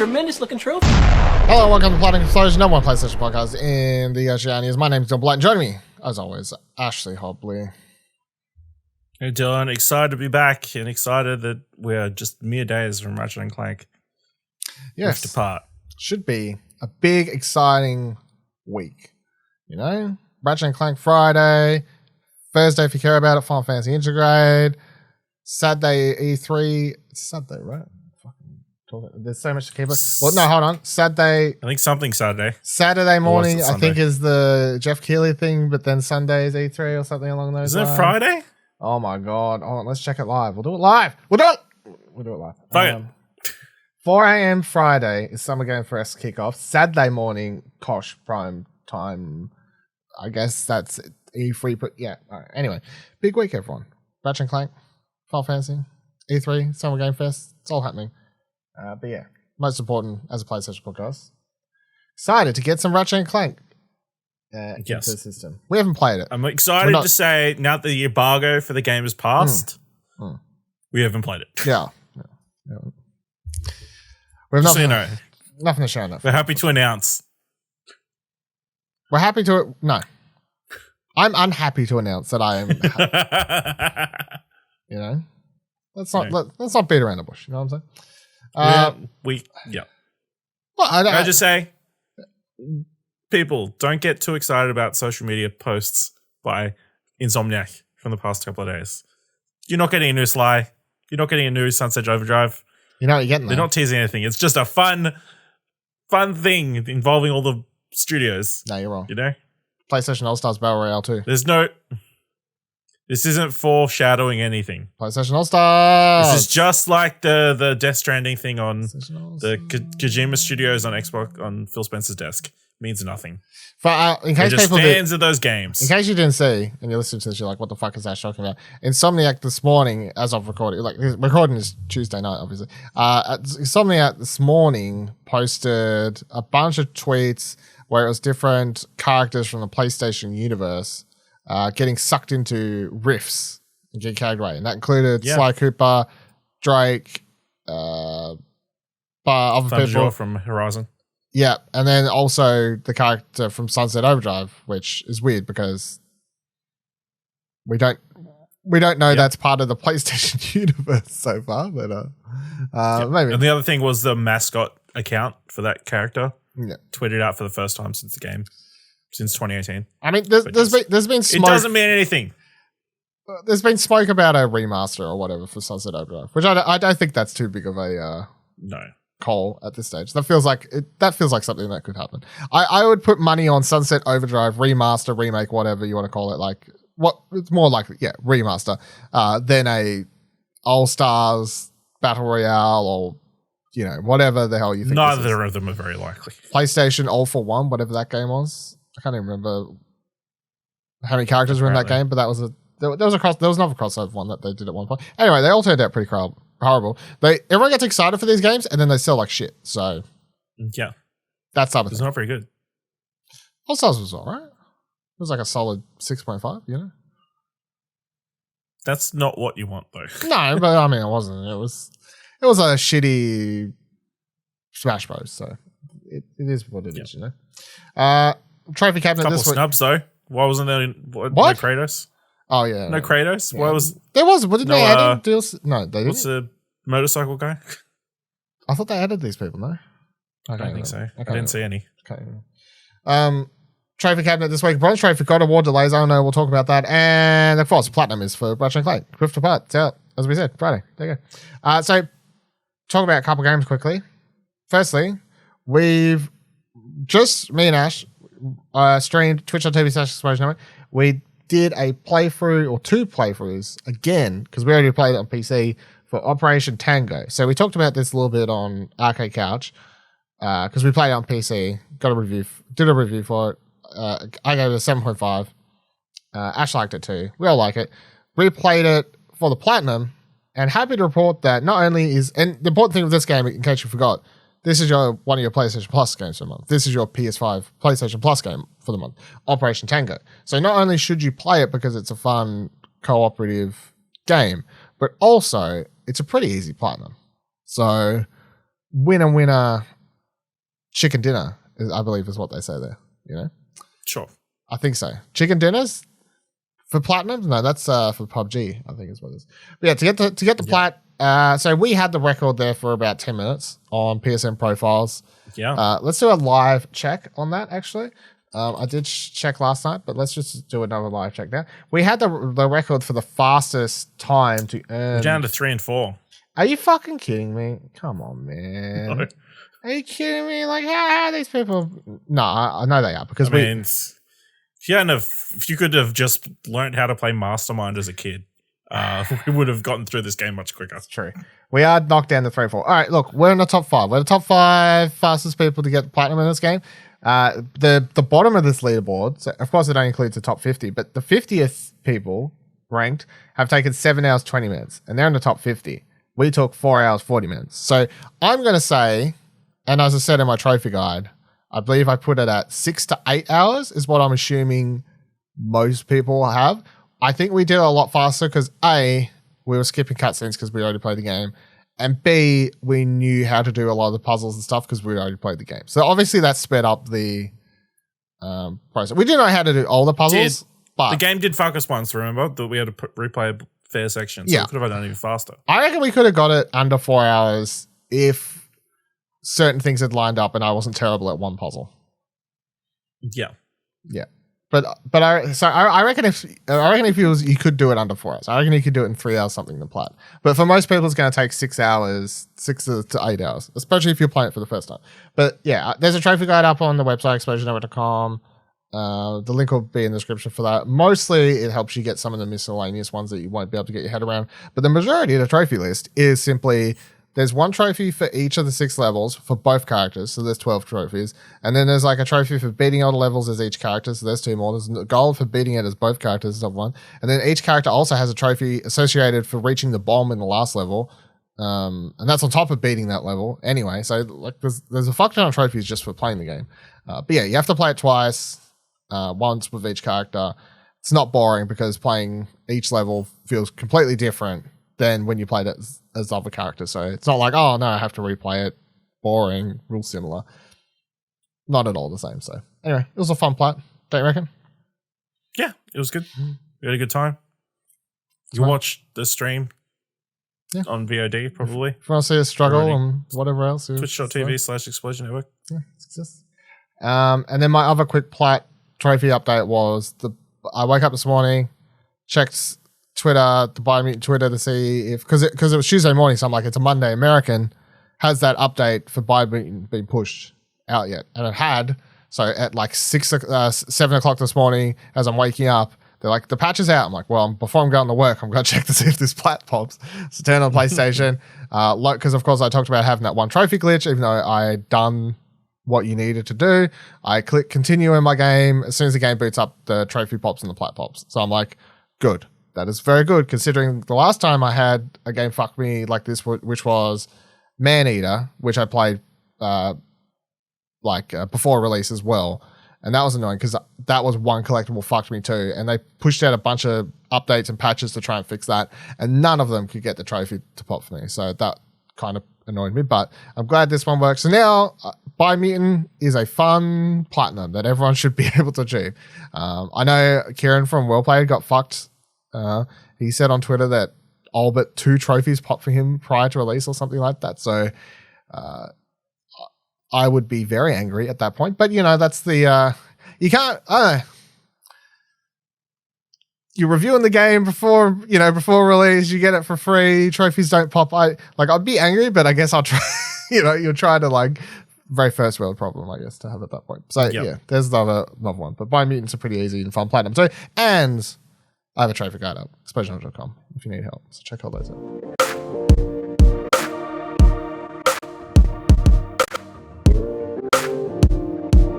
tremendous looking trophy. Hello, welcome to Plotting Explosion, number one PlayStation podcast in the Oceanias. My name is Dylan Blatt, and joining me, as always, Ashley Hobley. Hey Dylan, excited to be back and excited that we're just mere days from Ratchet and Clank. Yes, Rift apart. Should be a big, exciting week. You know, Ratchet and Clank Friday, Thursday if you care about it, Final Fantasy Intergrade, Saturday E3. It's Saturday, right? There's so much to keep it. Well, no, hold on. Saturday. I think something Saturday. Saturday morning, I think, is the Jeff Keighley thing, but then Sunday is E3 or something along those lines. Isn't it Friday? Oh my God. Hold on, let's check it live. We'll do it live. We'll do it live. Fuck it. 4 a.m. Friday is Summer Game Fest kickoff. Saturday morning, Kosh prime time. I guess that's E3. But yeah. All right. Anyway, big week, everyone. Ratchet and Clank, Final Fantasy, E3, Summer Game Fest. It's all happening. But yeah, most important as a PlayStation podcast. Excited to get some Ratchet and Clank into the system. We haven't played it. I'm excited to say now that the embargo for the game has passed, we haven't played it. Yeah. We have nothing, nothing to show enough. We're happy to announce. We're happy to... No. I'm unhappy to announce that I am... you know? Let's not beat around the bush. You know what I'm saying? Well, I just say, people, don't get too excited about social media posts by Insomniac from the past couple of days. You're not getting a new Sly. You're not getting a new Sunset Overdrive. You know what you're getting. They're not teasing anything. It's just a fun thing involving all the studios. No, you're wrong. You know, PlayStation All Stars Battle Royale 2. This isn't foreshadowing anything. PlayStation All Stars. This is just like the Death Stranding thing on the Kojima Studios on Xbox on Phil Spencer's desk. Means nothing. For, in case They're just fans of those games. In case you didn't see, and you're listening to this, you're like, what the fuck is Ash talking about? Insomniac this morning, as of recording, like recording is Tuesday night, obviously. Insomniac this morning posted a bunch of tweets where it was different characters from the PlayStation universe getting sucked into rifts and getting carried away. And that included Sly Cooper, Drake, other people from Horizon. Yeah, and then also the character from Sunset Overdrive, which is weird because we don't know that's part of the PlayStation universe so far, but maybe. And the other thing was the mascot account for that character tweeted out for the first time since the game, since 2018. I mean, there's been smoke. It doesn't mean anything. There's been smoke about a remaster or whatever for Sunset Overdrive, which I don't think that's too big of a call at this stage. That feels like something that could happen. I would put money on Sunset Overdrive remaster, remake, whatever you want to call it. Like it's more likely, remaster than a All Stars Battle Royale or whatever the hell you think. Neither of them are very likely. PlayStation All for One, whatever that game was. I can't even remember how many characters were in that game, but that was there was another crossover one that they did at one point. Anyway, they all turned out pretty horrible. Everyone gets excited for these games and then they sell like shit. So that's something. It's not very good. All Stars was alright. It was like a solid 6.5. That's not what you want though. No, but I mean it wasn't. It was a shitty Smash Bros. So it is what it is. Trophy cabinet. Couple this week. Snubs though. Why wasn't there? No Kratos. Oh yeah, no Kratos. Why was there was? What did they add? No, they didn't. What's the motorcycle guy? I thought they added these people. No, I don't think so. I didn't see any. Okay. Trophy cabinet this week. Bronze trophy. God award delays. I don't know. We'll talk about that. And of course, platinum is for Ratchet and Clank. Rift apart. It's out as we said Friday. There you go. So talk about a couple games quickly. Firstly, we've just me and Ash streamed twitch.tv/Explosion. We did a playthrough or two playthroughs again because we already played it on PC for Operation Tango. So we talked about this a little bit on Arcade Couch because we played it on PC. Did a review for it. I gave it a 7.5. Ash liked it too. We all like it. Replayed it for the platinum, and happy to report that not only is, and the important thing with this game, in case you forgot, this is one of your PlayStation Plus games for the month. This is your PS5 PlayStation Plus game for the month, Operation Tango. So not only should you play it because it's a fun cooperative game, but also it's a pretty easy platinum. So winner chicken dinner, I believe is what they say there. You know? Sure. I think so. Chicken dinners for platinum? No, that's for PUBG, I think is what it is. But yeah, to get the plat, so we had the record there for about 10 minutes on PSN profiles. Yeah. Let's do a live check on that, actually. I did check last night, but let's just do another live check now. We had the record for the fastest time to earn. We're down to 3 and 4. Are you fucking kidding me? Come on, man. No. Are you kidding me? Like, how are these people? No, I know they are because if you could have just learned how to play Mastermind as a kid, we would have gotten through this game much quicker. That's true. We are knocked down to 3 and 4. All right, look, we're in the top 5. We're the top 5 fastest people to get platinum in this game. The bottom of this leaderboard, so of course it only includes the top 50, but the 50th people ranked have taken 7 hours 20 minutes, and they're in the top 50. We took 4 hours 40 minutes. So I'm going to say, and as I said in my trophy guide, I believe I put it at 6 to 8 hours is what I'm assuming most people have. I think we did it a lot faster because A, we were skipping cutscenes because we already played the game, and B, we knew how to do a lot of the puzzles and stuff because we already played the game. So obviously that sped up the process. We didn't know how to do all the puzzles, but the game did fuck us once, remember? That we had to replay a fair section, so we could have done it even faster. I reckon we could have got it under 4 hours if certain things had lined up and I wasn't terrible at one puzzle. Yeah. But I reckon if you could do it under 4 hours. I reckon you could do it in 3 hours something to plat. But for most people, it's going to take 6 hours, 6 to 8 hours, especially if you're playing it for the first time. But yeah, there's a trophy guide up on the website, explosionnetwork.com. The link will be in the description for that. Mostly, it helps you get some of the miscellaneous ones that you won't be able to get your head around. But the majority of the trophy list is simply there's one trophy for each of the 6 levels for both characters. So there's 12 trophies. And then there's like a trophy for beating all the levels as each character. So there's 2 more. There's a gold for beating it as both characters of one. And then each character also has a trophy associated for reaching the bomb in the last level. And that's on top of beating that level. Anyway, so like there's a fuck ton of trophies just for playing the game. But yeah, you have to play it twice, once with each character. It's not boring because playing each level feels completely different than when you played it as other characters. So it's not like, oh no, I have to replay it. Boring, real similar. Not at all the same. So anyway, it was a fun plat, don't you reckon? Yeah, it was good. We had a good time. You watch the stream on VOD probably. If you want to see us struggle and whatever else. Twitch.tv/Explosion Network. Yeah, it's just. And then my other quick plat trophy update was I woke up this morning, checked Twitter, the Biomutant Twitter to see if, because it was Tuesday morning, so I'm like, it's a Monday. American has that update for Biomutant been pushed out yet? And it had. So at like 7 o'clock this morning, as I'm waking up, they're like, the patch is out. I'm like, well, before I'm going to work, I'm going to check to see if this plat pops. So turn on PlayStation. Because of course I talked about having that one trophy glitch, even though I'd done what you needed to do. I click continue in my game. As soon as the game boots up, the trophy pops and the plat pops. So I'm like, good. That is very good, considering the last time I had a game fuck me like this, which was Maneater, which I played before release as well. And that was annoying because that was one collectible fucked me too. And they pushed out a bunch of updates and patches to try and fix that. And none of them could get the trophy to pop for me. So that kind of annoyed me. But I'm glad this one works. So now Biomutant is a fun platinum that everyone should be able to achieve. I know Kieran from Wellplayed got fucked. He said on Twitter that all but 2 trophies popped for him prior to release or something like that. So I would be very angry at that point. But, you know, that's the... you can't... you're reviewing the game before release. You get it for free. Trophies don't pop. I'd be angry, but I guess I'll try... you'll try to, like... Very first world problem, I guess, to have at that point. So, yeah, there's another one. But Biomutants are pretty easy and fun platinum too. And... I have a trophy guide up, explosion.com, if you need help. So check all those out.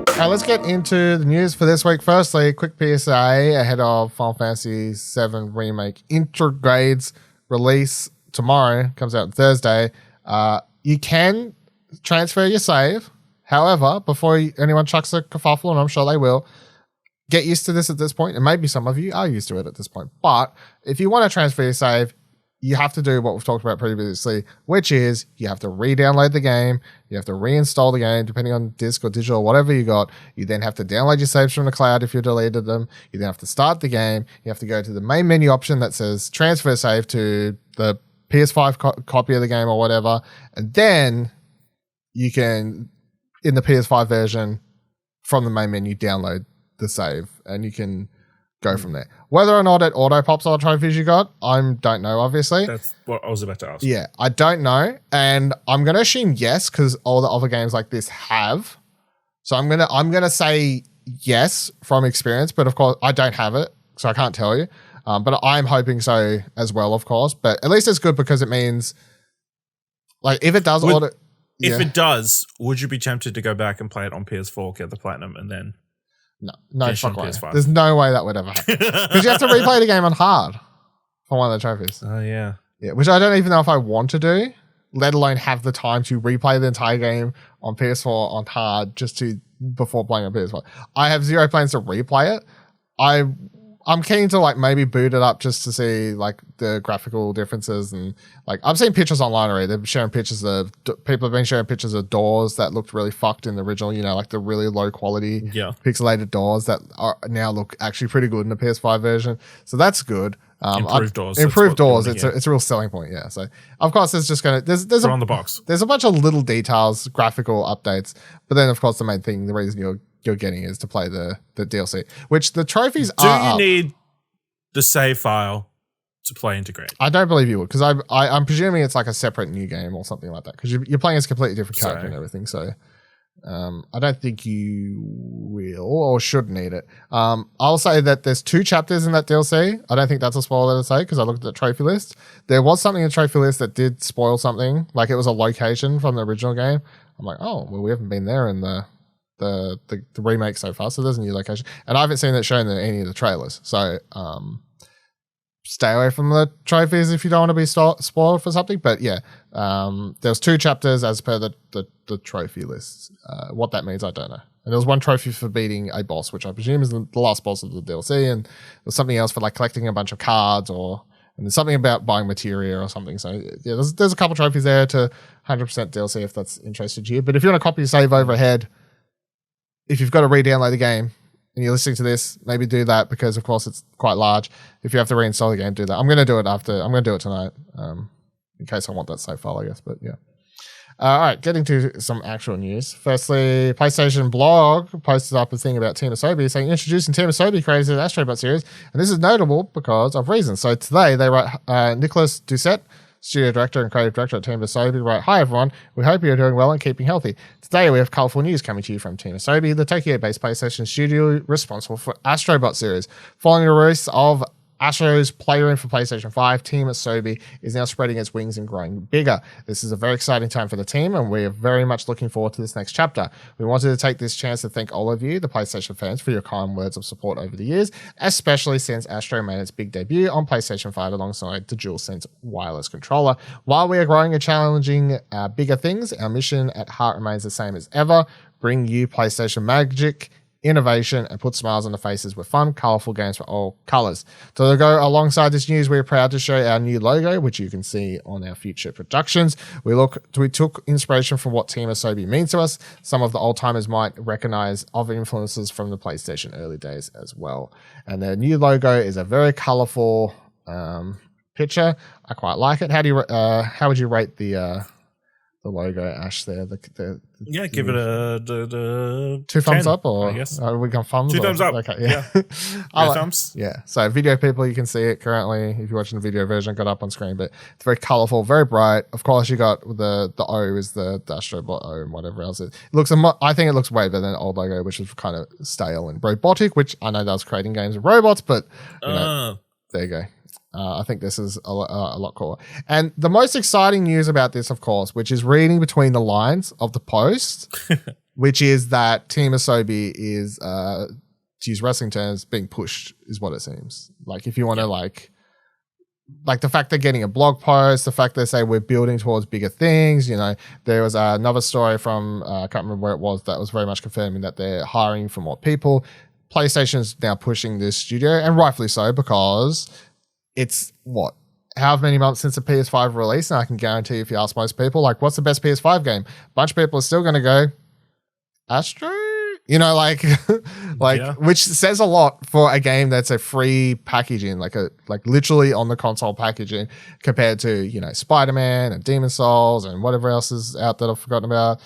All right, let's get into the news for this week. Firstly, quick PSA ahead of Final Fantasy VII Remake Intergrade's release tomorrow. Comes out Thursday. You can transfer your save. However, before anyone chucks a kerfuffle, and I'm sure they will, get used to this at this point, and maybe some of you are used to it at this point. But if you want to transfer your save, you have to do what we've talked about previously, which is you have to re-download the game, you have to reinstall the game, depending on disc or digital, whatever you got. You then have to download your saves from the cloud if you deleted them. You then have to start the game. You have to go to the main menu option that says transfer save to the PS5 copy of the game or whatever. And then you can, in the PS5 version, from the main menu, download the save and you can go from there. Whether or not it auto pops all the trophies you got, I don't know, obviously. That's what I was about to ask. Yeah, I don't know. And I'm going to assume yes, because all the other games like this have. So I'm gonna say yes from experience, but of course I don't have it, so I can't tell you. But I'm hoping so as well, of course. But at least it's good because it means, like, if it does auto... If it does, would you be tempted to go back and play it on PS4, get the platinum, and then... No, fuck way. There's no way that would ever happen. Because you have to replay the game on hard for one of the trophies. Oh, yeah. Yeah, which I don't even know if I want to do, let alone have the time to replay the entire game on PS4 on hard before playing on PS4. I have zero plans to replay it. I'm keen to, like, maybe boot it up just to see, like, the graphical differences. And, like, I've seen pictures online already. They're sharing pictures of... People have been sharing pictures of doors that looked really fucked in the original, you know, like the really low quality pixelated doors that now look actually pretty good in the PS5 version. So that's good. Improved doors. Improved doors. It's a real selling point, yeah. So, of course, there's just going to... There's on the box. There's a bunch of little details, graphical updates. But then, of course, the main thing, the reason you're getting is to play the DLC, which the trophies are. Do you need the save file to play Intergrade? I don't believe you would, because I'm presuming it's like a separate new game or something like that, because you're playing as a completely different character and everything. So I don't think you will or should need it. I'll say that there's 2 chapters in that DLC. I don't think that's a spoiler to say, because I looked at the trophy list. There was something in the trophy list that did spoil something, like it was a location from the original game. I'm like, oh, well, we haven't been there in the remake so far, so there's a new location, and I haven't seen it shown in any of the trailers. So stay away from the trophies if you don't want to be spoiled for something. But yeah, there's 2 chapters as per the trophy list. What that means, I don't know. And there was 1 trophy for beating a boss, which I presume is the last boss of the DLC, and there's something else for, like, collecting a bunch of cards, and there's something about buying materia or something. So yeah, there's a couple trophies there to 100% DLC if that's interested you. But if you want to copy your save overhead, if you've got to re-download the game and you're listening to this, maybe do that, because of course it's quite large. If you have to reinstall the game, do that. I'm going to do it tonight, in case I want that save file, I guess. But yeah. All right, getting to some actual news. Firstly, PlayStation blog posted up a thing about Team Asobi saying, introducing Team Asobi creators of the Astrobot series. And this is notable because of reasons. So today they write, Nicholas Doucette, Studio Director and Creative Director at Team Asobi, wrote, "Hi everyone, we hope you're doing well and keeping healthy. Today we have colourful news coming to you from Team Asobi, the Tokyo-based PlayStation studio responsible for Astrobot series. Following the release of Astro's Playroom for PlayStation 5, Team Asobi is now spreading its wings and growing bigger. This is a very exciting time for the team, and we are very much looking forward to this next chapter. We wanted to take this chance to thank all of you, the PlayStation fans, for your kind words of support over the years, especially since Astro made its big debut on PlayStation 5 alongside the DualSense wireless controller. While we are growing and challenging bigger things, our mission at heart remains the same as ever: bring you PlayStation magic, innovation, and put smiles on the faces with fun, colourful games for all colours. To go alongside this news, we're proud to show our new logo, which you can see on our future productions. We took inspiration from what Team Asobi means to us. Some of the old-timers might recognise other influences from the PlayStation early days as well. And the new logo is a very colourful picture. I quite like it. How would you rate the logo, Ash, there? Give it a 2 thumbs 10, up, or I guess. We got thumbs? 2 thumbs up. Okay, yeah. Thumbs. Yeah. So video people, you can see it currently. If you're watching the video version, got up on screen, but it's very colourful, very bright. Of course, you got the O is the Astrobot O and whatever else. It looks. I think it looks way better than the old logo, which was kind of stale and robotic. Which I know that was creating games with robots, but there you go. I think this is a lot cooler. And the most exciting news about this, of course, which is reading between the lines of the post, which is that Team Asobi is, to use wrestling terms, being pushed, is what it seems. Like, if you want to, like the fact they're getting a blog post, the fact they say we're building towards bigger things. There was another story from, I can't remember where it was, that was very much confirming that they're hiring for more people. PlayStation's now pushing this studio, and rightfully so, because it's how many months since the PS5 release, and I can guarantee if you ask most people, like, what's the best PS5 game? A bunch of people are still going to go, Astro? You know, like, which says a lot for a game that's a free packaging, like literally on the console packaging, compared to, you know, Spider-Man and Demon Souls and whatever else is out that I've forgotten about.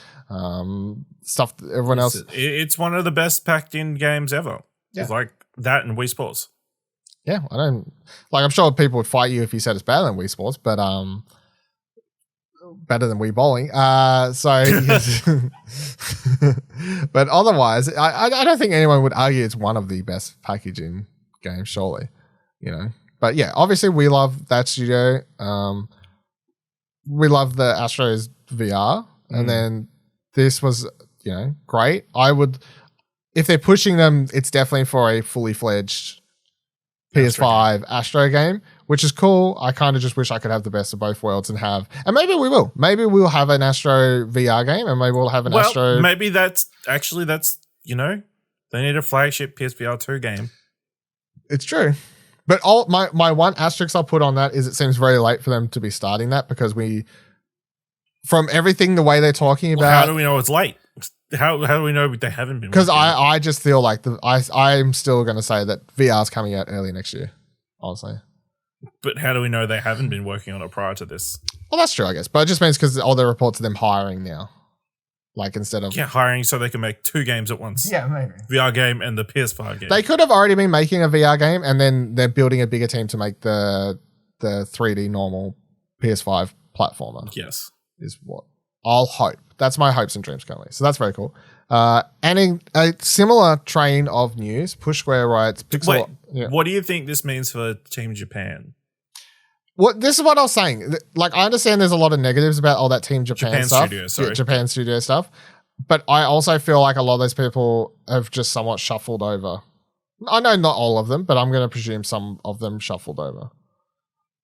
Stuff that everyone else. It's one of the best packed in games ever. Yeah. It's like that and Wii Sports. Yeah, I don't like. I'm sure people would fight you if you said it's better than Wii Sports, but better than Wii Bowling. But otherwise, I don't think anyone would argue it's one of the best packaging games, surely. You know, but yeah, obviously we love that studio. We love the Astro's VR, and then this was, you know, great. I would, if they're pushing them, it's definitely for a fully fledged PS5 Astro game, which is cool. I kind of just wish I could have the best of both worlds and maybe we will. Maybe we'll have an Astro VR game, and maybe we'll have an Astro. Maybe that's, you know, they need a flagship PSVR 2 game. It's true. But my one asterisk I'll put on that is it seems very late for them to be starting that, because from everything, the way they're talking about. How do we know it's late? How do we know they haven't been? Because I just feel like I'm still going to say that VR's coming out early next year, honestly. But how do we know they haven't been working on it prior to this? Well, that's true, I guess. But it just means because all the reports of them hiring now. Like, instead of... Yeah, hiring so they can make 2 games at once. Yeah, maybe. VR game and the PS5 game. They could have already been making a VR game, and then they're building a bigger team to make the 3D normal PS5 platformer. Yes. Is what I'll hope. That's my hopes and dreams currently. So that's very cool. And in a similar train of news, Push Square writes... Wait, what do you think this means for Team Japan? This is what I was saying. Like, I understand there's a lot of negatives about all that Team Japan stuff. Japan Studio stuff. But I also feel like a lot of those people have just somewhat shuffled over. I know not all of them, but I'm going to presume some of them shuffled over.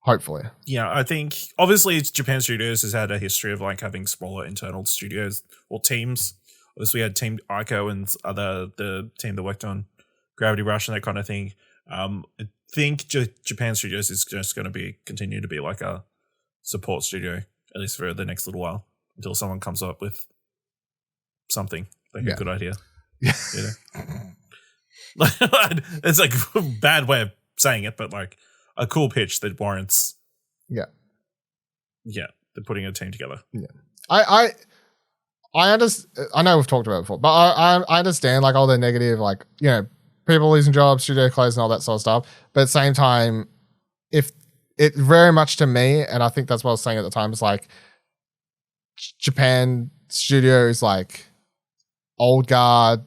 Hopefully. Yeah, I think obviously Japan Studios has had a history of like having smaller internal studios or teams. Obviously, we had Team Ico and the team that worked on Gravity Rush and that kind of thing. I think Japan Studios is just going to continue to be like a support studio, at least for the next little while, until someone comes up with something like a good idea. You know? It's like a bad way of saying it, but like a cool pitch that warrants. Yeah, they're putting a team together. Yeah, I understand. I know we've talked about it before, but I understand like all the negative, like, you know, people losing jobs, studio closing, all that sort of stuff. But at the same time, if it very much to me, and I think that's what I was saying at the time, it's like Japan Studios, like old guard,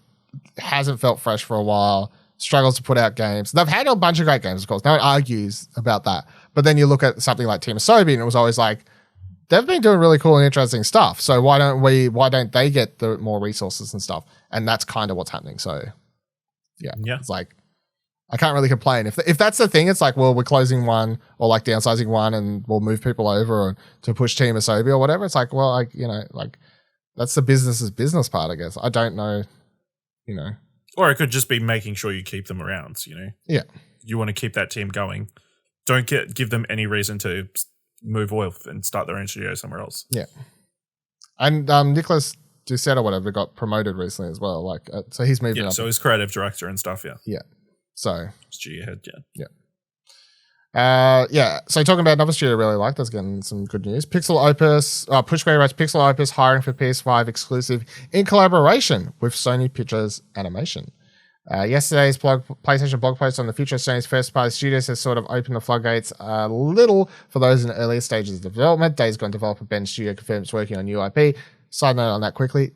hasn't felt fresh for a while, struggles to put out games. They've had a bunch of great games, of course. No one argues about that. But then you look at something like Team Asobi, and it was always like, they've been doing really cool and interesting stuff. So why don't they get the more resources and stuff? And that's kind of what's happening. So yeah. It's like, I can't really complain. If that's the thing, it's like, well, we're closing one or like downsizing one and we'll move people over to push Team Asobi or whatever. It's like, well, like, you know, like that's the business part, I guess. I don't know, you know. Or it could just be making sure you keep them around, you know. Yeah. You want to keep that team going. Don't give them any reason to move off and start their own studio somewhere else. Yeah. And Nicholas Doucette or whatever got promoted recently as well. Like, so he's moving up. So he's creative director and stuff, Yeah. So. Studio head, Yeah. So talking about another studio I really like, that's getting some good news. Pixel Opus, Push Square writes Pixel Opus hiring for PS5 exclusive in collaboration with Sony Pictures Animation. Yesterday's PlayStation blog post on the future of Sony's first-party studios has sort of opened the floodgates a little for those in the earlier stages of development. Days Gone developer Ben Studio confirms working on new IP. Side note on that quickly,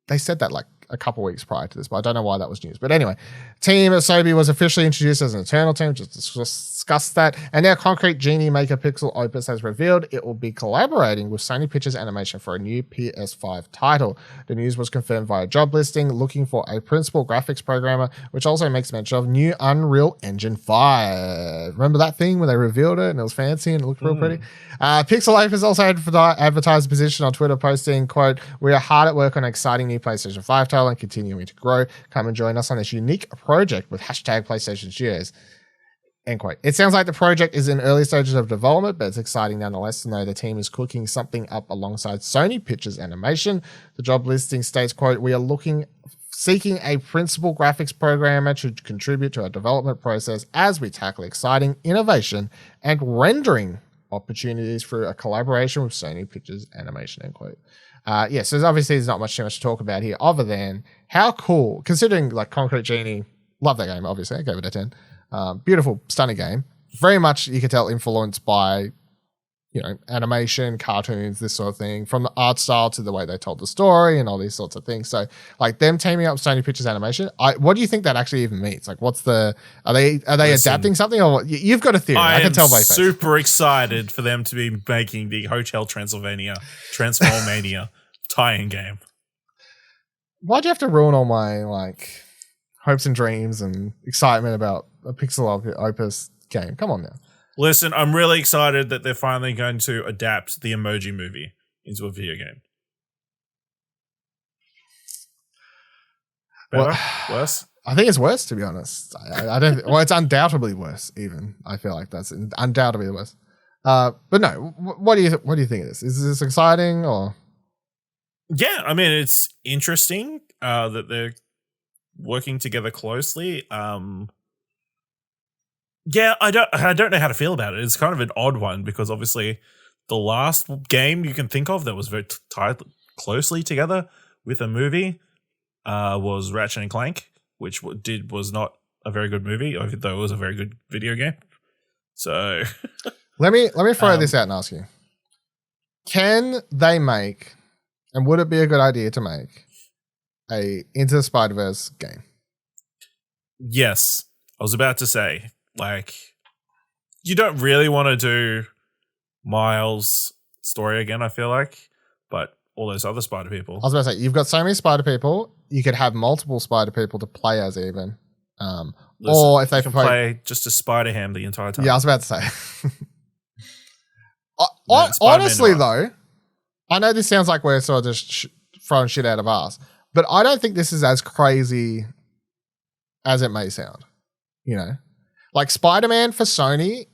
they said that like a couple weeks prior to this, but I don't know why that was news. But anyway, Team Asobi was officially introduced as an internal team, just discussed that. And now Concrete Genie maker Pixel Opus has revealed it will be collaborating with Sony Pictures Animation for a new PS5 title. The news was confirmed via job listing, looking for a principal graphics programmer, which also makes mention of new Unreal Engine 5. Remember that thing when they revealed it and it was fancy and it looked real pretty? Pixel Opus also advertised a position on Twitter posting, quote, "We are hard at work on an exciting new PlayStation 5 title and continuing to grow. Come and join us on this unique project with hashtag PlayStation Studios." End quote. It sounds like the project is in early stages of development, but it's exciting nonetheless to know the team is cooking something up alongside Sony Pictures Animation. The job listing states, quote, we are seeking a principal graphics programmer to contribute to our development process as we tackle exciting innovation and rendering opportunities through a collaboration with Sony Pictures Animation, end quote. So obviously there's not much too much to talk about here other than how cool, considering like Concrete Genie, love that game, obviously, I gave it a 10. Beautiful, stunning game. Very much, you could tell, influenced by, animation, cartoons, this sort of thing, from the art style to the way they told the story and all these sorts of things. So, like them teaming up Sony Pictures Animation, what do you think that actually even means? Like, are they adapting something, or what? You've got a theory? I can tell by face. Super excited for them to be making the Hotel Transylvania Transformania tie-in game. Why'd you have to ruin all my hopes and dreams and excitement about a Pixel Opus game? Come on now. Listen, I'm really excited that they're finally going to adapt the Emoji Movie into a video game. Better? Worse? I think it's worse, to be honest. I don't. Well, it's undoubtedly worse. Even I feel like that's undoubtedly the worst. But no, what do you think of this? Is this exciting or? Yeah, I mean it's interesting that they're working together closely. Yeah, I don't know how to feel about it. It's kind of an odd one because obviously the last game you can think of that was very tied closely together with a movie was Ratchet and Clank, which was not a very good movie, though it was a very good video game. So let me throw this out and ask you: can they make, and would it be a good idea to make a Into the Spider-Verse game? Yes, I was about to say. Like, you don't really want to do Miles' story again, I feel like, but all those other Spider people. I was about to say, you've got so many Spider people, you could have multiple Spider people to play as even. Or if they can play just a Spider-Ham the entire time. Yeah, I was about to say. Honestly, though, I know this sounds like we're sort of just throwing shit out of ours, but I don't think this is as crazy as it may sound, Like Spider-Man for Sony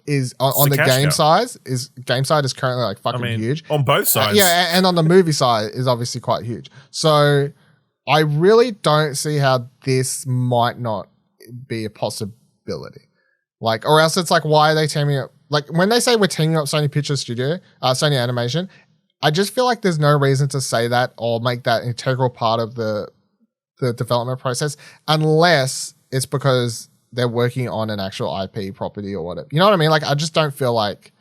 is on the game side is currently like fucking huge. On both sides. And on the movie side is obviously quite huge. So I really don't see how this might not be a possibility. Like, or else it's like, why are they teaming up? Like when they say we're teaming up Sony Pictures Studio, Sony Animation, I just feel like there's no reason to say that or make that an integral part of the development process unless it's because they're working on an actual IP property or whatever. You know what I mean? Like, I just don't feel like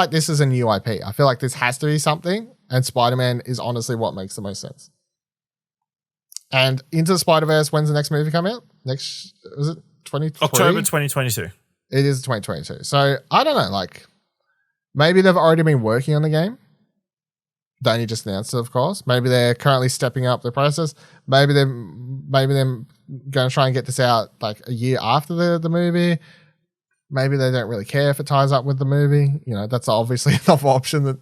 this is a new IP. I feel like this has to be something, and Spider-Man is honestly what makes the most sense. And Into the Spider-Verse, when's the next movie come out? Was it 23? October 2022. It is 2022. So, I don't know, like, maybe they've already been working on the game. They only just announced it, of course. Maybe they're currently stepping up the process. Maybe they're going to try and get this out like a year after the movie. Maybe they don't really care if it ties up with the movie. That's obviously another option that's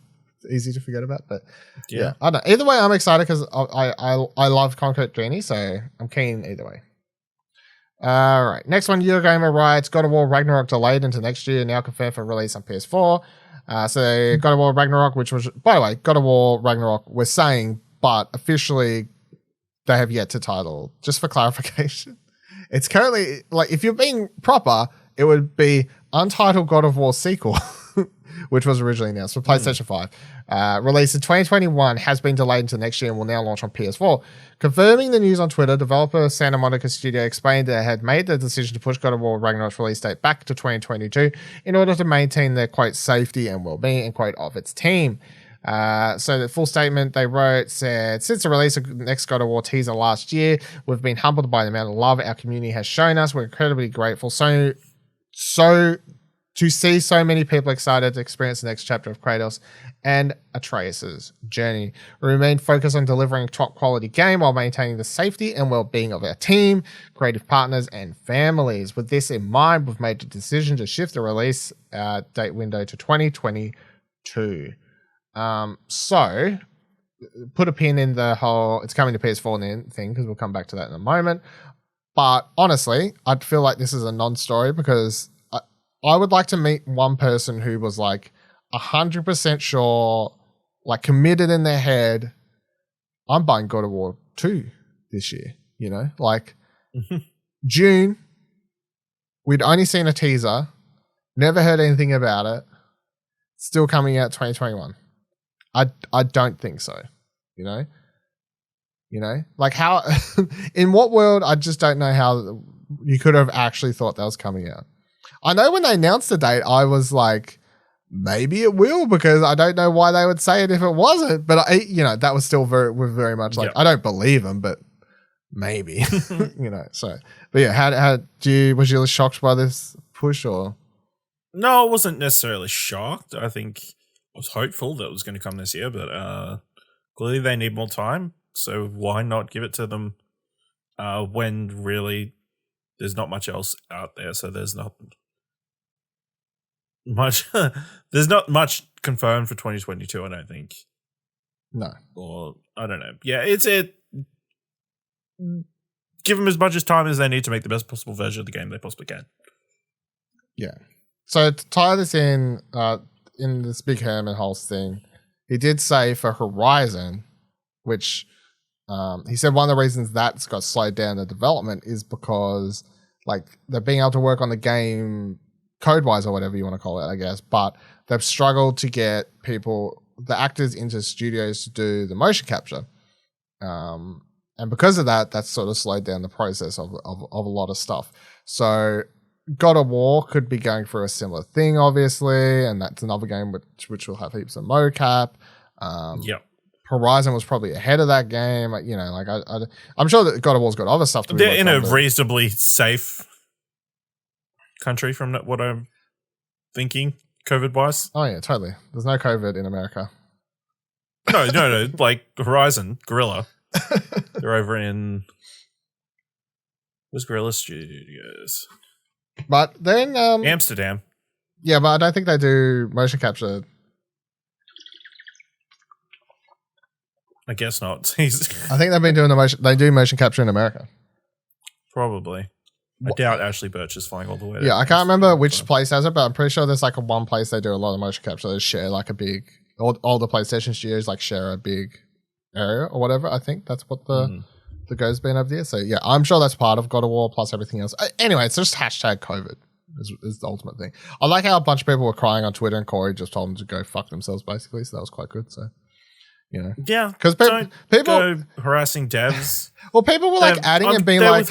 easy to forget about. But yeah, I don't know. Either way, I'm excited because I love Concrete Genie, so I'm keen either way. All right, next one. Eurogamer writes, God of War Ragnarok delayed into next year, now confirmed for release on PS4. So God of War Ragnarok, which was, by the way, God of War Ragnarok, we're saying, but officially they have yet to title. Just for clarification, it's currently, like, if you're being proper, it would be Untitled God of War Sequel, which was originally announced for PlayStation 5. Released in 2021, has been delayed into next year and will now launch on PS4. Confirming the news on Twitter, developer Santa Monica Studio explained that it had made the decision to push God of War Ragnarok's release date back to 2022 in order to maintain the, quote, safety and well-being, end quote, of its team. So the full statement they wrote said, since the release of the next God of War teaser last year, we've been humbled by the amount of love our community has shown us. We're incredibly grateful. So to see so many people excited to experience the next chapter of Kratos and Atreus' journey. We remain focused on delivering a top quality game while maintaining the safety and well-being of our team, creative partners, and families. With this in mind, we've made the decision to shift the release date window to 2022. So put a pin in the whole it's coming to PS4 thing, because we'll come back to that in a moment. But honestly, I'd feel like this is a non-story because I would like to meet one person who was like 100% sure, like committed in their head, I'm buying God of War 2 this year, you know? Like June, we'd only seen a teaser, never heard anything about it, still coming out 2021. I don't think so, you know? You know? Like how, in what world, I just don't know how you could have actually thought that was coming out. I know when they announced the date, I was like, maybe it will, because I don't know why they would say it if it wasn't. But that was still very much like, I don't believe them, but maybe, So, but yeah, how was you shocked by this push or? No, I wasn't necessarily shocked. I think I was hopeful that it was going to come this year, but clearly they need more time. So why not give it to them when really there's not much else out there? So there's not much. There's not much confirmed for 2022. I don't think. No. Or I don't know. Yeah, it's it. Give them as much as time as they need to make the best possible version of the game they possibly can. Yeah. So to tie this in this big Herman Hulse thing, he did say for Horizon, which he said one of the reasons that's got slowed down the development is because like they're being able to work on the game code-wise or whatever you want to call it, I guess, but they've struggled to get the actors into studios to do the motion capture. And because of that, that's sort of slowed down the process of a lot of stuff. So God of War could be going through a similar thing, obviously, and that's another game which will have heaps of mocap. Horizon was probably ahead of that game. I'm sure that God of War's got other stuff to be They're in a but reasonably safe country from what I'm thinking, COVID-wise. Oh, yeah, totally. There's no COVID in America. No. Like Horizon, Gorilla. They're over in... Where's Gorilla Studios? But then... Amsterdam. Yeah, but I don't think they do motion capture. I guess not. I think they've been doing they do motion capture in America. Probably. I doubt Ashley Birch is flying all the way. Yeah, I can't remember which place has it, but I'm pretty sure there's like one place they do a lot of motion capture. They share like a big... All the PlayStation studios like share a big area or whatever. I think that's what the go's been over there. So yeah, I'm sure that's part of God of War plus everything else. Anyway, it's just hashtag COVID is the ultimate thing. I like how a bunch of people were crying on Twitter and Corey just told them to go fuck themselves basically. So that was quite good. So, yeah, because people go harassing devs. Well, people were like adding and being like,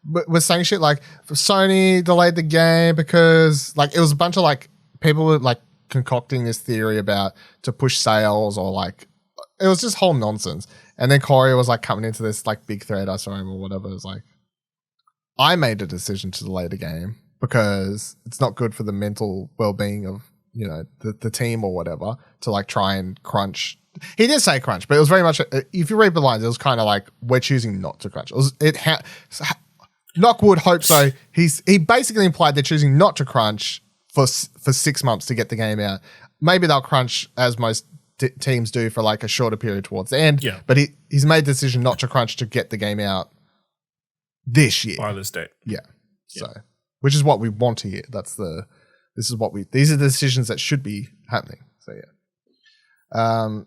was saying shit like Sony delayed the game because like it was a bunch of like people were like concocting this theory about to push sales or like it was just whole nonsense. And then Corey was like coming into this like big thread I saw him or whatever. It was like, I made a decision to delay the game because it's not good for the mental well-being of the team or whatever to like try and crunch. He did say crunch, but it was very much if you read the lines, it was kind of like we're choosing not to crunch. Knockwood hope so. He basically implied they're choosing not to crunch for 6 months to get the game out. Maybe they'll crunch as most teams do for like a shorter period towards the end. Yeah. But he's made the decision not to crunch to get the game out this year. By this date. Yeah. So, which is what we want to hear. These are the decisions that should be happening. So yeah.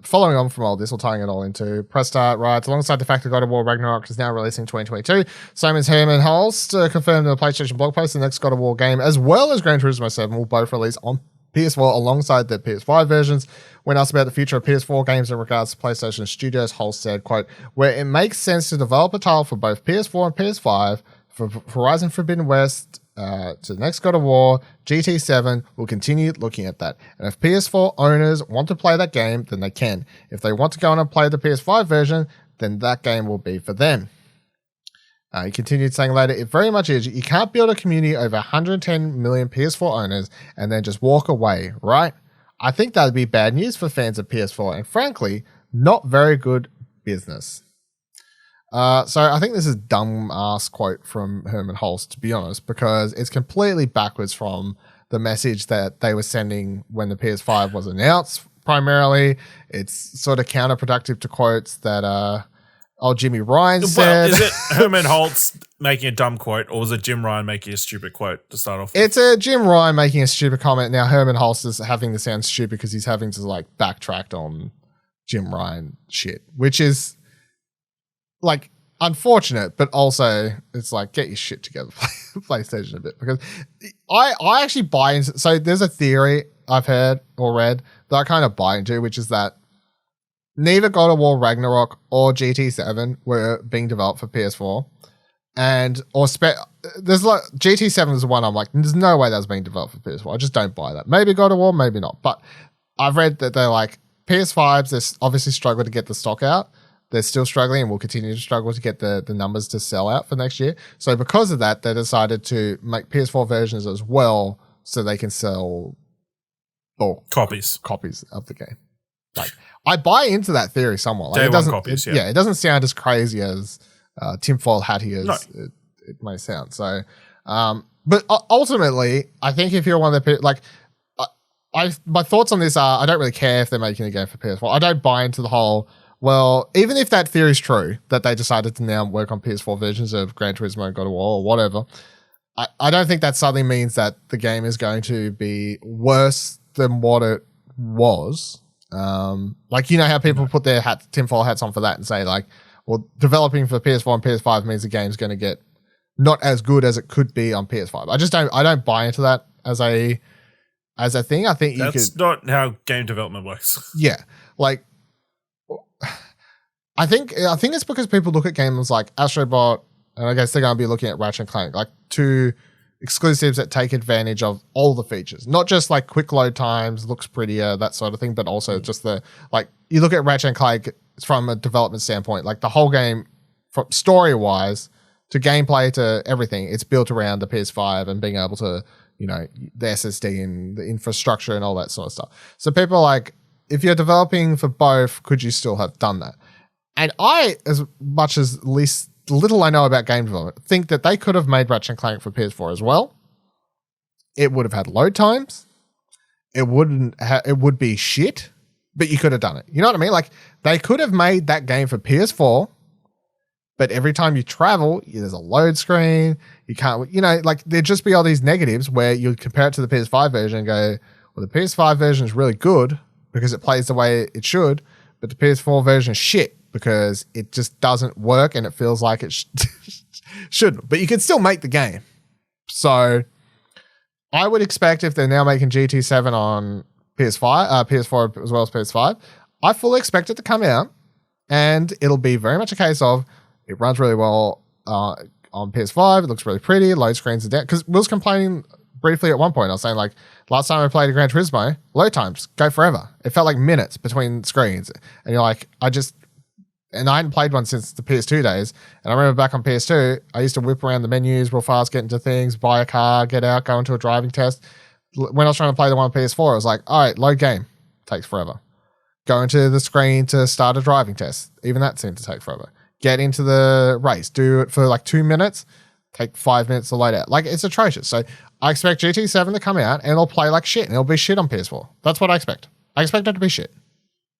Following on from all this, or tying it all into press start writes, alongside the fact that God of War Ragnarok is now releasing in 2022, Simon's Herman Hulse confirmed in a PlayStation blog post the next God of War game, as well as Gran Turismo 7, will both release on PS4 alongside the PS5 versions. When asked about the future of PS4 games in regards to PlayStation Studios, Hulse said, quote, where it makes sense to develop a title for both PS4 and PS5, for Horizon Forbidden West, to the next God of War, GT7, we'll continue looking at that. And if PS4 owners want to play that game, then they can. If they want to go on and play the PS5 version, then that game will be for them. He continued saying later, it very much is. You can't build a community over 110 million PS4 owners and then just walk away, right? I think that would be bad news for fans of PS4 and frankly, not very good business. So I think this is a dumb ass quote from Herman Hulse, to be honest, because it's completely backwards from the message that they were sending when the PS5 was announced primarily. It's sort of counterproductive to quotes that Jimmy Ryan Well, said. is it Herman Holtz making a dumb quote, or was it Jim Ryan making a stupid quote to start off with? It's a Jim Ryan making a stupid comment. Now Herman Holtz is having to sound stupid because he's having to like backtrack on Jim Ryan shit, which is like unfortunate, but also it's like, get your shit together, PlayStation a bit, because I actually buy into. So there's a theory I've heard or read that I kind of buy into, which is that neither God of War Ragnarok or GT7 were being developed for PS4, there's like GT7 is the one I'm like, there's no way that was being developed for PS4. I just don't buy that. Maybe God of War, maybe not, but I've read that they're like PS5s. They're obviously struggling to get the stock out. They're still struggling and will continue to struggle to get the numbers to sell out for next year. So because of that, they decided to make PS4 versions as well so they can sell copies of the game. Like, I buy into that theory somewhat. Like, it doesn't sound as crazy as tinfoil hatty as it may sound. So, but ultimately, I think if you're one of the people, like, my thoughts on this are, I don't really care if they're making a game for PS4. I don't buy into the whole, well, even if that theory is true, that they decided to now work on PS4 versions of Gran Turismo and God of War or whatever, I don't think that suddenly means that the game is going to be worse than what it was. Like, you know how people put their tinfoil hats on for that and say like, well, developing for PS4 and PS5 means the game's going to get not as good as it could be on PS5. I don't buy into that as a thing. I think that's not how game development works. Yeah. Like, I think it's because people look at games like Astrobot, and I guess they're going to be looking at Ratchet and Clank, like two exclusives that take advantage of all the features, not just like quick load times, looks prettier, that sort of thing, but also just the, like, you look at Ratchet and Clank from a development standpoint, like the whole game, from story wise to gameplay to everything, it's built around the PS5 and being able to, you know, the SSD and the infrastructure and all that sort of stuff. So people are like, if you're developing for both, could you still have done that? And I, as much as little I know about game development, think that they could have made Ratchet and Clank for PS4 as well. It would have had load times. It would be shit, but you could have done it. You know what I mean? Like, they could have made that game for PS4, but every time you travel, there's a load screen. You can't, you know, like, there'd just be all these negatives where you compare it to the PS5 version and go, well, the PS5 version is really good because it plays the way it should, but the PS4 version is shit because it just doesn't work and it feels like it shouldn't. But you can still make the game. So I would expect if they're now making GT7 on PS4 as well as PS5, I fully expect it to come out and it'll be very much a case of it runs really well on PS5. It looks really pretty. Load screens are down. Because Will's complaining briefly at one point. I was saying, like, last time I played a Gran Turismo, load times go forever. It felt like minutes between screens. And you're like, I hadn't played one since the PS2 days. And I remember back on PS2, I used to whip around the menus real fast, get into things, buy a car, get out, go into a driving test. When I was trying to play the one on PS4, I was like, all right, load game. Takes forever. Go into the screen to start a driving test. Even that seemed to take forever. Get into the race. Do it for like 2 minutes. Take 5 minutes to load out. Like, it's atrocious. So I expect GT7 to come out and it'll play like shit and it'll be shit on PS4. That's what I expect. I expect it to be shit.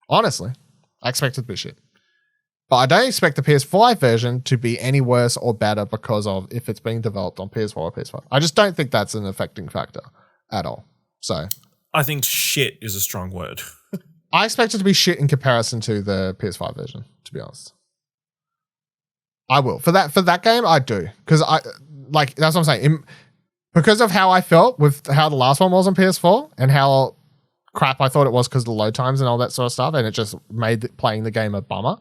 Honestly, I expect it to be shit. But I don't expect the PS5 version to be any worse or better because of if it's being developed on PS4 or PS5. I just don't think that's an affecting factor at all. So I think shit is a strong word. I expect it to be shit in comparison to the PS5 version, to be honest. I will. For that game, I do. Because that's what I'm saying. Because of how I felt with how the last one was on PS4 and how crap I thought it was because of the load times and all that sort of stuff, and it just made playing the game a bummer,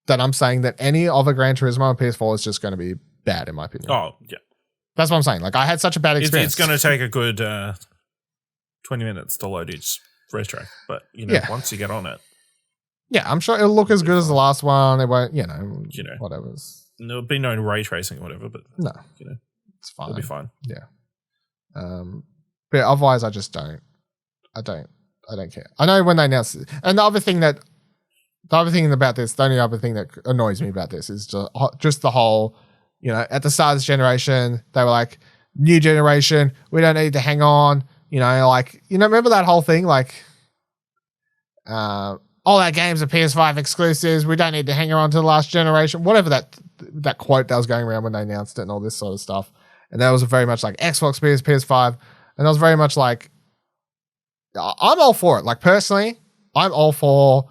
that I'm saying that any other Gran Turismo on PS4 is just going to be bad, in my opinion. Oh, yeah. That's what I'm saying. Like, I had such a bad experience. It's going to take a good 20 minutes to load each racetrack, but, you know, once you get on it. Yeah, I'm sure it'll look as good as the last one. It won't, whatever. There'll be no ray tracing or whatever, but, no, it's fine. It'll be fine. Yeah. But otherwise, I just don't. I don't care. I know when they announced it. And the other thing about this, the only other thing that annoys me about this is just the whole, at the start of this generation, they were like, new generation, we don't need to hang on, remember that whole thing? Like, all our games are PS5 exclusives. We don't need to hang around to the last generation. Whatever that quote that was going around when they announced it and all this sort of stuff. And that was very much like Xbox, PS5. And that was very much like, I'm all for it. Like, personally, I'm all for,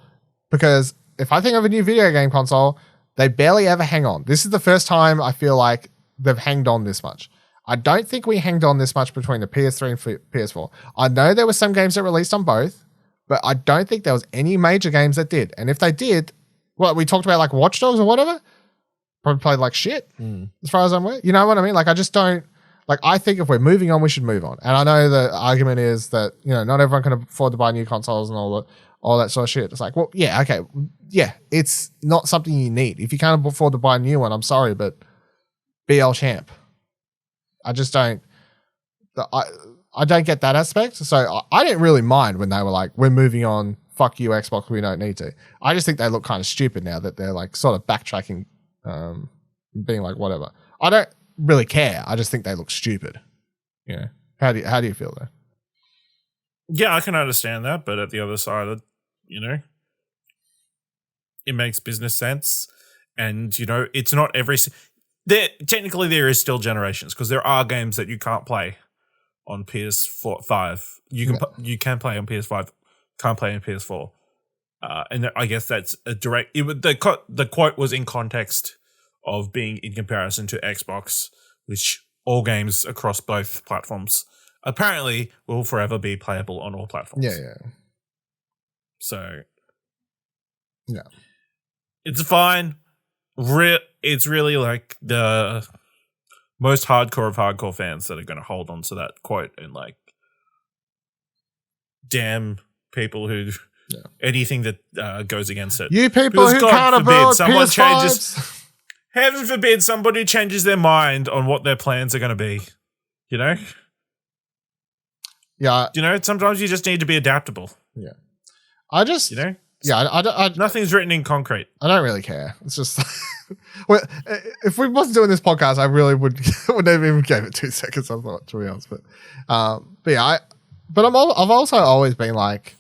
because if I think of a new video game console, they barely ever hang on. This is the first time I feel like they've hanged on this much. I don't think we hanged on this much between the PS3 and PS4. I know there were some games that released on both, but I don't think there was any major games that did. And if they did, well, we talked about like Watch Dogs or whatever, probably played like shit as far as I'm aware. You know what I mean? Like, I just don't, like, I think if we're moving on, we should move on. And I know the argument is that, you know, not everyone can afford to buy new consoles and all that sort of shit. It's like, well, yeah, okay. Yeah, it's not something you need. If you can't afford to buy a new one, I'm sorry, but BL champ. I just don't, I don't get that aspect. So I didn't really mind when they were like, we're moving on, fuck you, Xbox, we don't need to. I just think they look kind of stupid now that they're like sort of backtracking, being like, whatever. I don't really care. I just think they look stupid. You know, how do you feel though? Yeah, I can understand that, but at the other side, you know, it makes business sense. And, you know, it's not technically there is still generations, because there are games that you can't play on PS4, 5. You can play on PS5, can't play on PS4. And I guess that's a direct. The quote was in context of being in comparison to Xbox, which all games across both platforms apparently will forever be playable on all platforms. Yeah. So, yeah, it's fine. It's really like the most hardcore of hardcore fans that are going to hold on to that quote and like, damn people who anything that goes against it. You people because who God can't forbid, afford someone PS5s. changes. Heaven forbid somebody changes their mind on what their plans are going to be. You know. Yeah. You know, sometimes you just need to be adaptable. Yeah. I just, you know. Yeah, I nothing's written in concrete. I don't really care. It's just, well, if we wasn't doing this podcast, I really wouldn't even give it 2 seconds. I thought, to be honest, but yeah, I've also always been like,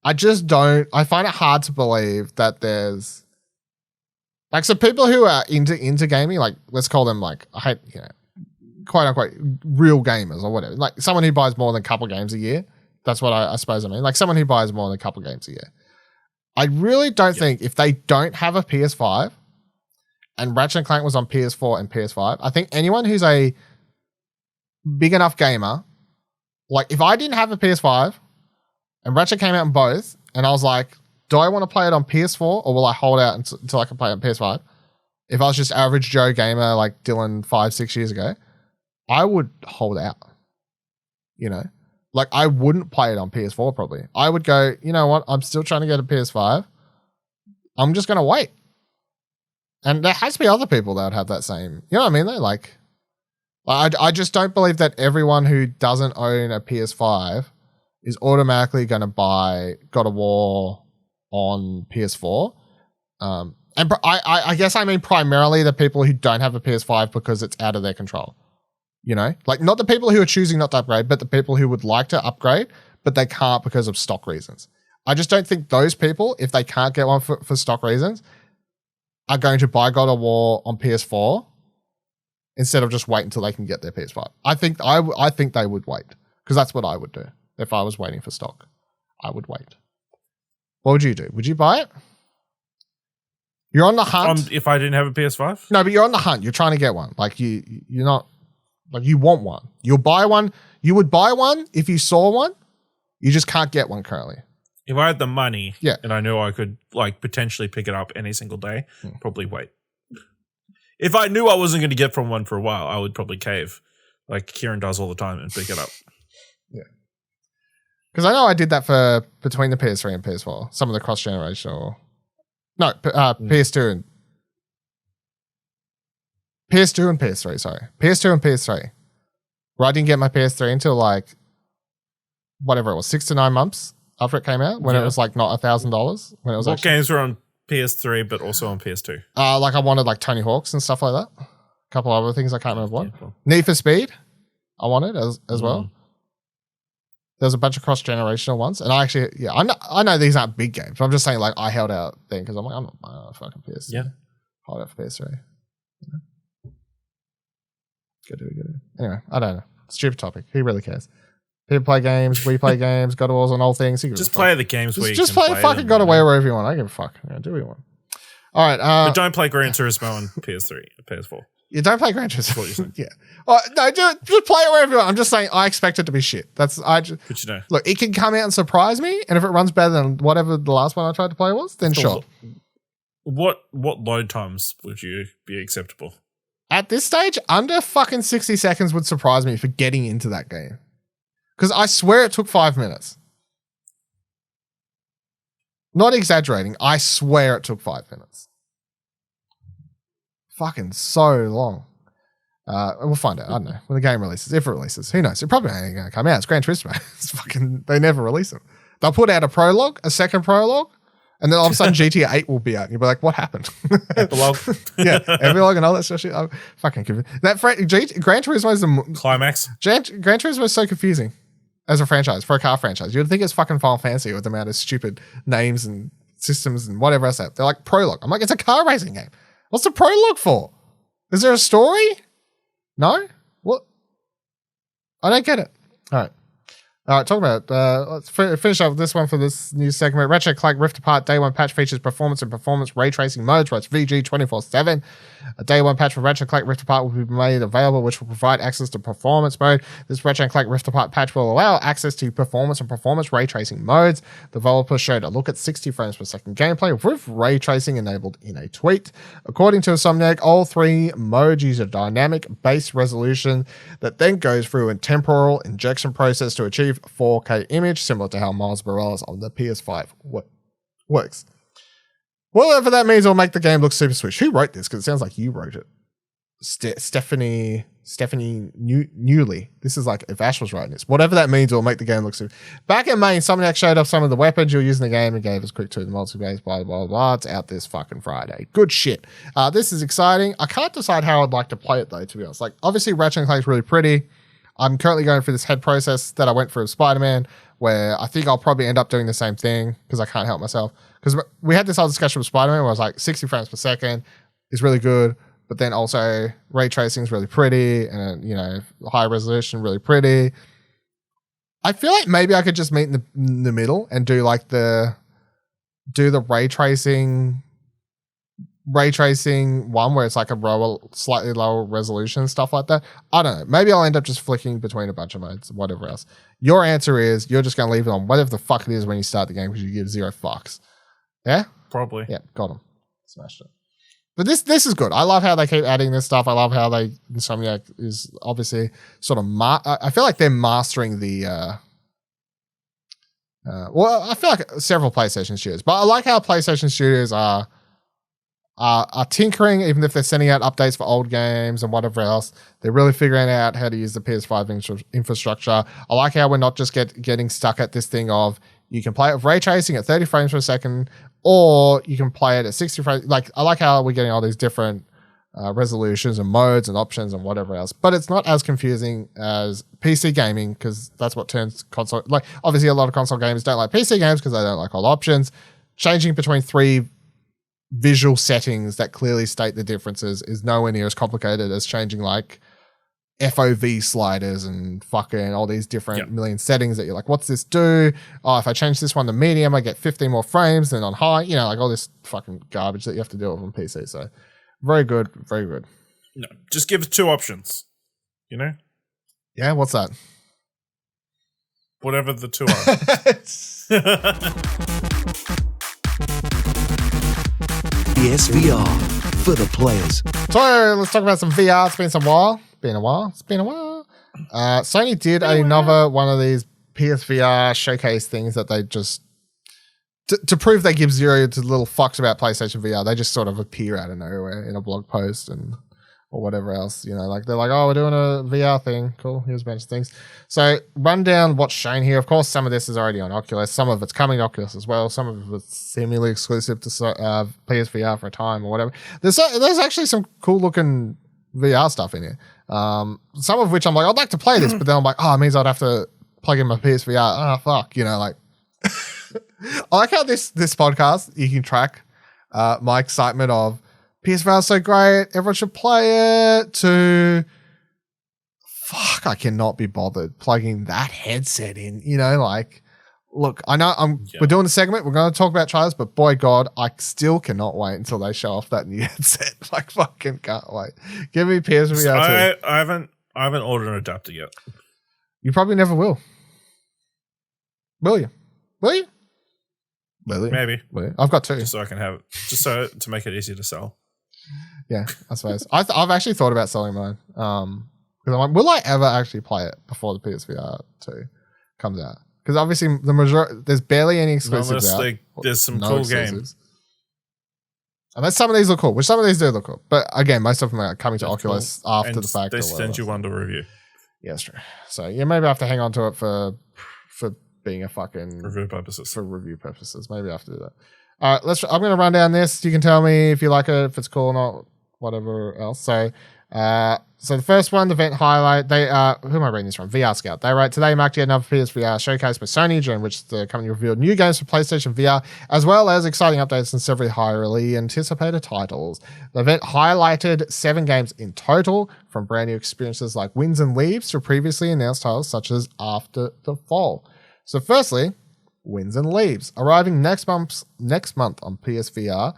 I find it hard to believe that there's like, so people who are into gaming, like, let's call them like, I hate, you know, quote unquote real gamers or whatever, like someone who buys more than a couple games a year. That's what I suppose I mean. Like someone who buys more than a couple games a year. I really don't think if they don't have a PS5 and Ratchet and Clank was on PS4 and PS5, I think anyone who's a big enough gamer, like if I didn't have a PS5 and Ratchet came out on both and I was like, do I want to play it on PS4 or will I hold out until I can play it on PS5? If I was just average Joe gamer like Dylan 5-6 years ago, I would hold out, you know? Like, I wouldn't play it on PS4 probably. I would go, you know what? I'm still trying to get a PS5. I'm just going to wait. And there has to be other people that would have that same, you know what I mean? Though? Like, I just don't believe that everyone who doesn't own a PS5 is automatically going to buy God of War on PS4. And I guess I mean primarily the people who don't have a PS5 because it's out of their control. You know, like not the people who are choosing not to upgrade, but the people who would like to upgrade, but they can't because of stock reasons. I just don't think those people, if they can't get one for stock reasons, are going to buy God of War on PS4 instead of just wait until they can get their PS5. I think they would wait because that's what I would do if I was waiting for stock. I would wait. What would you do? Would you buy it? You're on the hunt. If I didn't have a PS5? No, but you're on the hunt. You're trying to get one. Like you're not. Like you want one. You'll buy one. You would buy one if you saw one. You just can't get one currently. If I had the money and I knew I could like potentially pick it up any single day, probably wait. If I knew I wasn't going to get from one for a while, I would probably cave like Kieran does all the time and pick it up. Yeah. Because I know I did that for between the PS3 and PS4. Some of the cross-generational. No, PS2 and PS3, sorry. PS2 and PS3. Where I didn't get my PS3 until like, whatever it was, 6 to 9 months after it came out, when it was like not $1,000. When it was what games were on PS3 but also on PS2? Like I wanted like Tony Hawk's and stuff like that. A couple other things I can't remember what. Need for Speed, I wanted as well. There's a bunch of cross-generational ones. And I know these aren't big games, but I'm just saying, like, I held out then because I'm like, I'm not buying a fucking PS3. Yeah. Hold out for PS3. You know? Good. Anyway, I don't know. Stupid topic. Who really cares? People play games. We play games. God of War's on all things. Just play the games where you just can play fucking God of War wherever you want. I don't give a fuck. Yeah, do what you want. All right. But don't play Gran Turismo on PS3, PS4. You don't play Gran Turismo. Yeah. Oh, no, just play it wherever you want. I'm just saying I expect it to be shit. But you know. Look, it can come out and surprise me, and if it runs better than whatever the last one I tried to play was, then sure. What load times would you be acceptable? At this stage, under fucking 60 seconds would surprise me for getting into that game. Because I swear it took 5 minutes. Not exaggerating. I swear it took 5 minutes. Fucking so long. We'll find out. I don't know. When the game releases. If it releases. Who knows? It probably ain't going to come out. It's Gran Turismo. It's fucking... They never release them. They'll put out a prologue, a second prologue, and then all of a sudden GTA 8 will be out. And you'll be like, what happened? Epilogue. Yeah. Epilogue and all that sort of shit. I'm fucking confused. Gran Turismo is the... Climax. Gran Turismo is so confusing as a franchise, for a car franchise. You'd think it's fucking Final Fantasy with the amount of stupid names and systems and whatever else. They're like prologue. I'm like, it's a car racing game. What's the prologue for? Is there a story? No? What? I don't get it. All right, talking about let's finish up this one for this new segment. Ratchet & Clank Rift Apart Day 1 patch features performance and performance ray tracing modes, runs VG 24/7. A Day 1 patch for Ratchet & Clank Rift Apart will be made available, which will provide access to performance mode. This Ratchet & Clank Rift Apart patch will allow access to performance and performance ray tracing modes. Developers showed a look at 60 frames per second gameplay with ray tracing enabled in a tweet. According to Insomniac, all three modes use a dynamic base resolution that then goes through a temporal injection process to achieve 4K image, similar to how Miles Morales on the PS5 works. Whatever that means, will make the game look super Switch. Who wrote this? Because it sounds like you wrote it. Stephanie Newley. This is like if Ash was writing this. Whatever that means, will make the game look super. Back in May, Insomniac showed off some of the weapons you're using in the game and gave us quick to the multiplayer. Blah blah blah. It's out this fucking Friday. Good shit. This is exciting. I can't decide how I'd like to play it though. To be honest, like obviously Ratchet & Clank is really pretty. I'm currently going through this head process that I went through with Spider-Man, where I think I'll probably end up doing the same thing because I can't help myself. Because we had this whole discussion with Spider-Man where I was like, 60 frames per second is really good, but then also ray tracing is really pretty, and you know, high resolution really pretty. I feel like maybe I could just meet in the middle and do like the ray tracing one where it's like a slightly lower resolution, stuff like that. I don't know. Maybe I'll end up just flicking between a bunch of modes, whatever else. Your answer is you're just going to leave it on whatever the fuck it is when you start the game because you give 0 fucks. Yeah? Probably. Yeah, got him. Smashed it. But this is good. I love how they keep adding this stuff. I love how Insomniac is obviously sort of I feel like they're mastering the well, I feel like several PlayStation studios, but I like how PlayStation studios are tinkering, even if they're sending out updates for old games and whatever else. They're really figuring out how to use the PS5 infrastructure. I like how we're not just getting stuck at this thing of you can play it with ray tracing at 30 frames per second, or you can play it at 60 frames. Like, I like how we're getting all these different resolutions and modes and options and whatever else, but it's not as confusing as PC gaming, because that's what turns console. Like, obviously, a lot of console gamers don't like PC games because they don't like all the options. Changing between three visual settings that clearly state the differences is nowhere near as complicated as changing like FOV sliders and fucking all these different million settings that you're like, what's this do? Oh, if I change this one to medium, I get 15 more frames than on high, you know, like all this fucking garbage that you have to deal with on PC. So very good, very good. No, just give us two options, you know? Yeah, what's that? Whatever the two are. PSVR for the players. So let's talk about some VR. It's been a while. Sony did another one of these PSVR showcase things that they just to prove they give zero to little fucks about PlayStation VR. They just sort of appear out of nowhere in a blog post or whatever else, you know, like they're like, oh, we're doing a VR thing. Cool. Here's a bunch of things. So run down what's shown here. Of course, some of this is already on Oculus. Some of it's coming to Oculus as well. Some of it's seemingly exclusive to PSVR for a time or whatever. There's actually some cool looking VR stuff in here. Some of which I'm like, I'd like to play this, but then I'm like, oh, it means I'd have to plug in my PSVR. Oh, fuck. You know, like, I like how this podcast, you can track my excitement of PSVR is so great, everyone should play it, to fuck, I cannot be bothered plugging that headset in. You know, like, look, I know we're doing a segment, we're going to talk about trailers, but boy, God, I still cannot wait until they show off that new headset. Like, fucking can't wait. Give me PSVR 2. I haven't ordered an adapter yet. You probably never will. Will you? Will you? Will you? Maybe. Will you? I've got 2. Just so I can have it. Just so to make it easier to sell. Yeah, I suppose. I've actually thought about selling mine. Because I'm like, will I ever actually play it before the PSVR 2 comes out? Because obviously the majority, there's barely any exclusives out. There's some cool games. Unless some of these look cool, which some of these do look cool. But again, most of them are coming to Oculus after the fact. They send you one to review. Yeah, that's true. So yeah, maybe I have to hang on to it for being a fucking review purposes. For review purposes, maybe I have to do that. All right, I'm going to run down this. You can tell me if you like it, if it's cool or not, whatever else. So the first one, the event highlight, who am I reading this from? VR Scout. They write, today marked yet another PSVR showcase by Sony, during which the company revealed new games for PlayStation VR, as well as exciting updates and several highly anticipated titles. The event highlighted 7 games in total, from brand new experiences like Winds and Leaves to previously announced titles such as After the Fall. So firstly, Winds and Leaves, arriving next month on PSVR.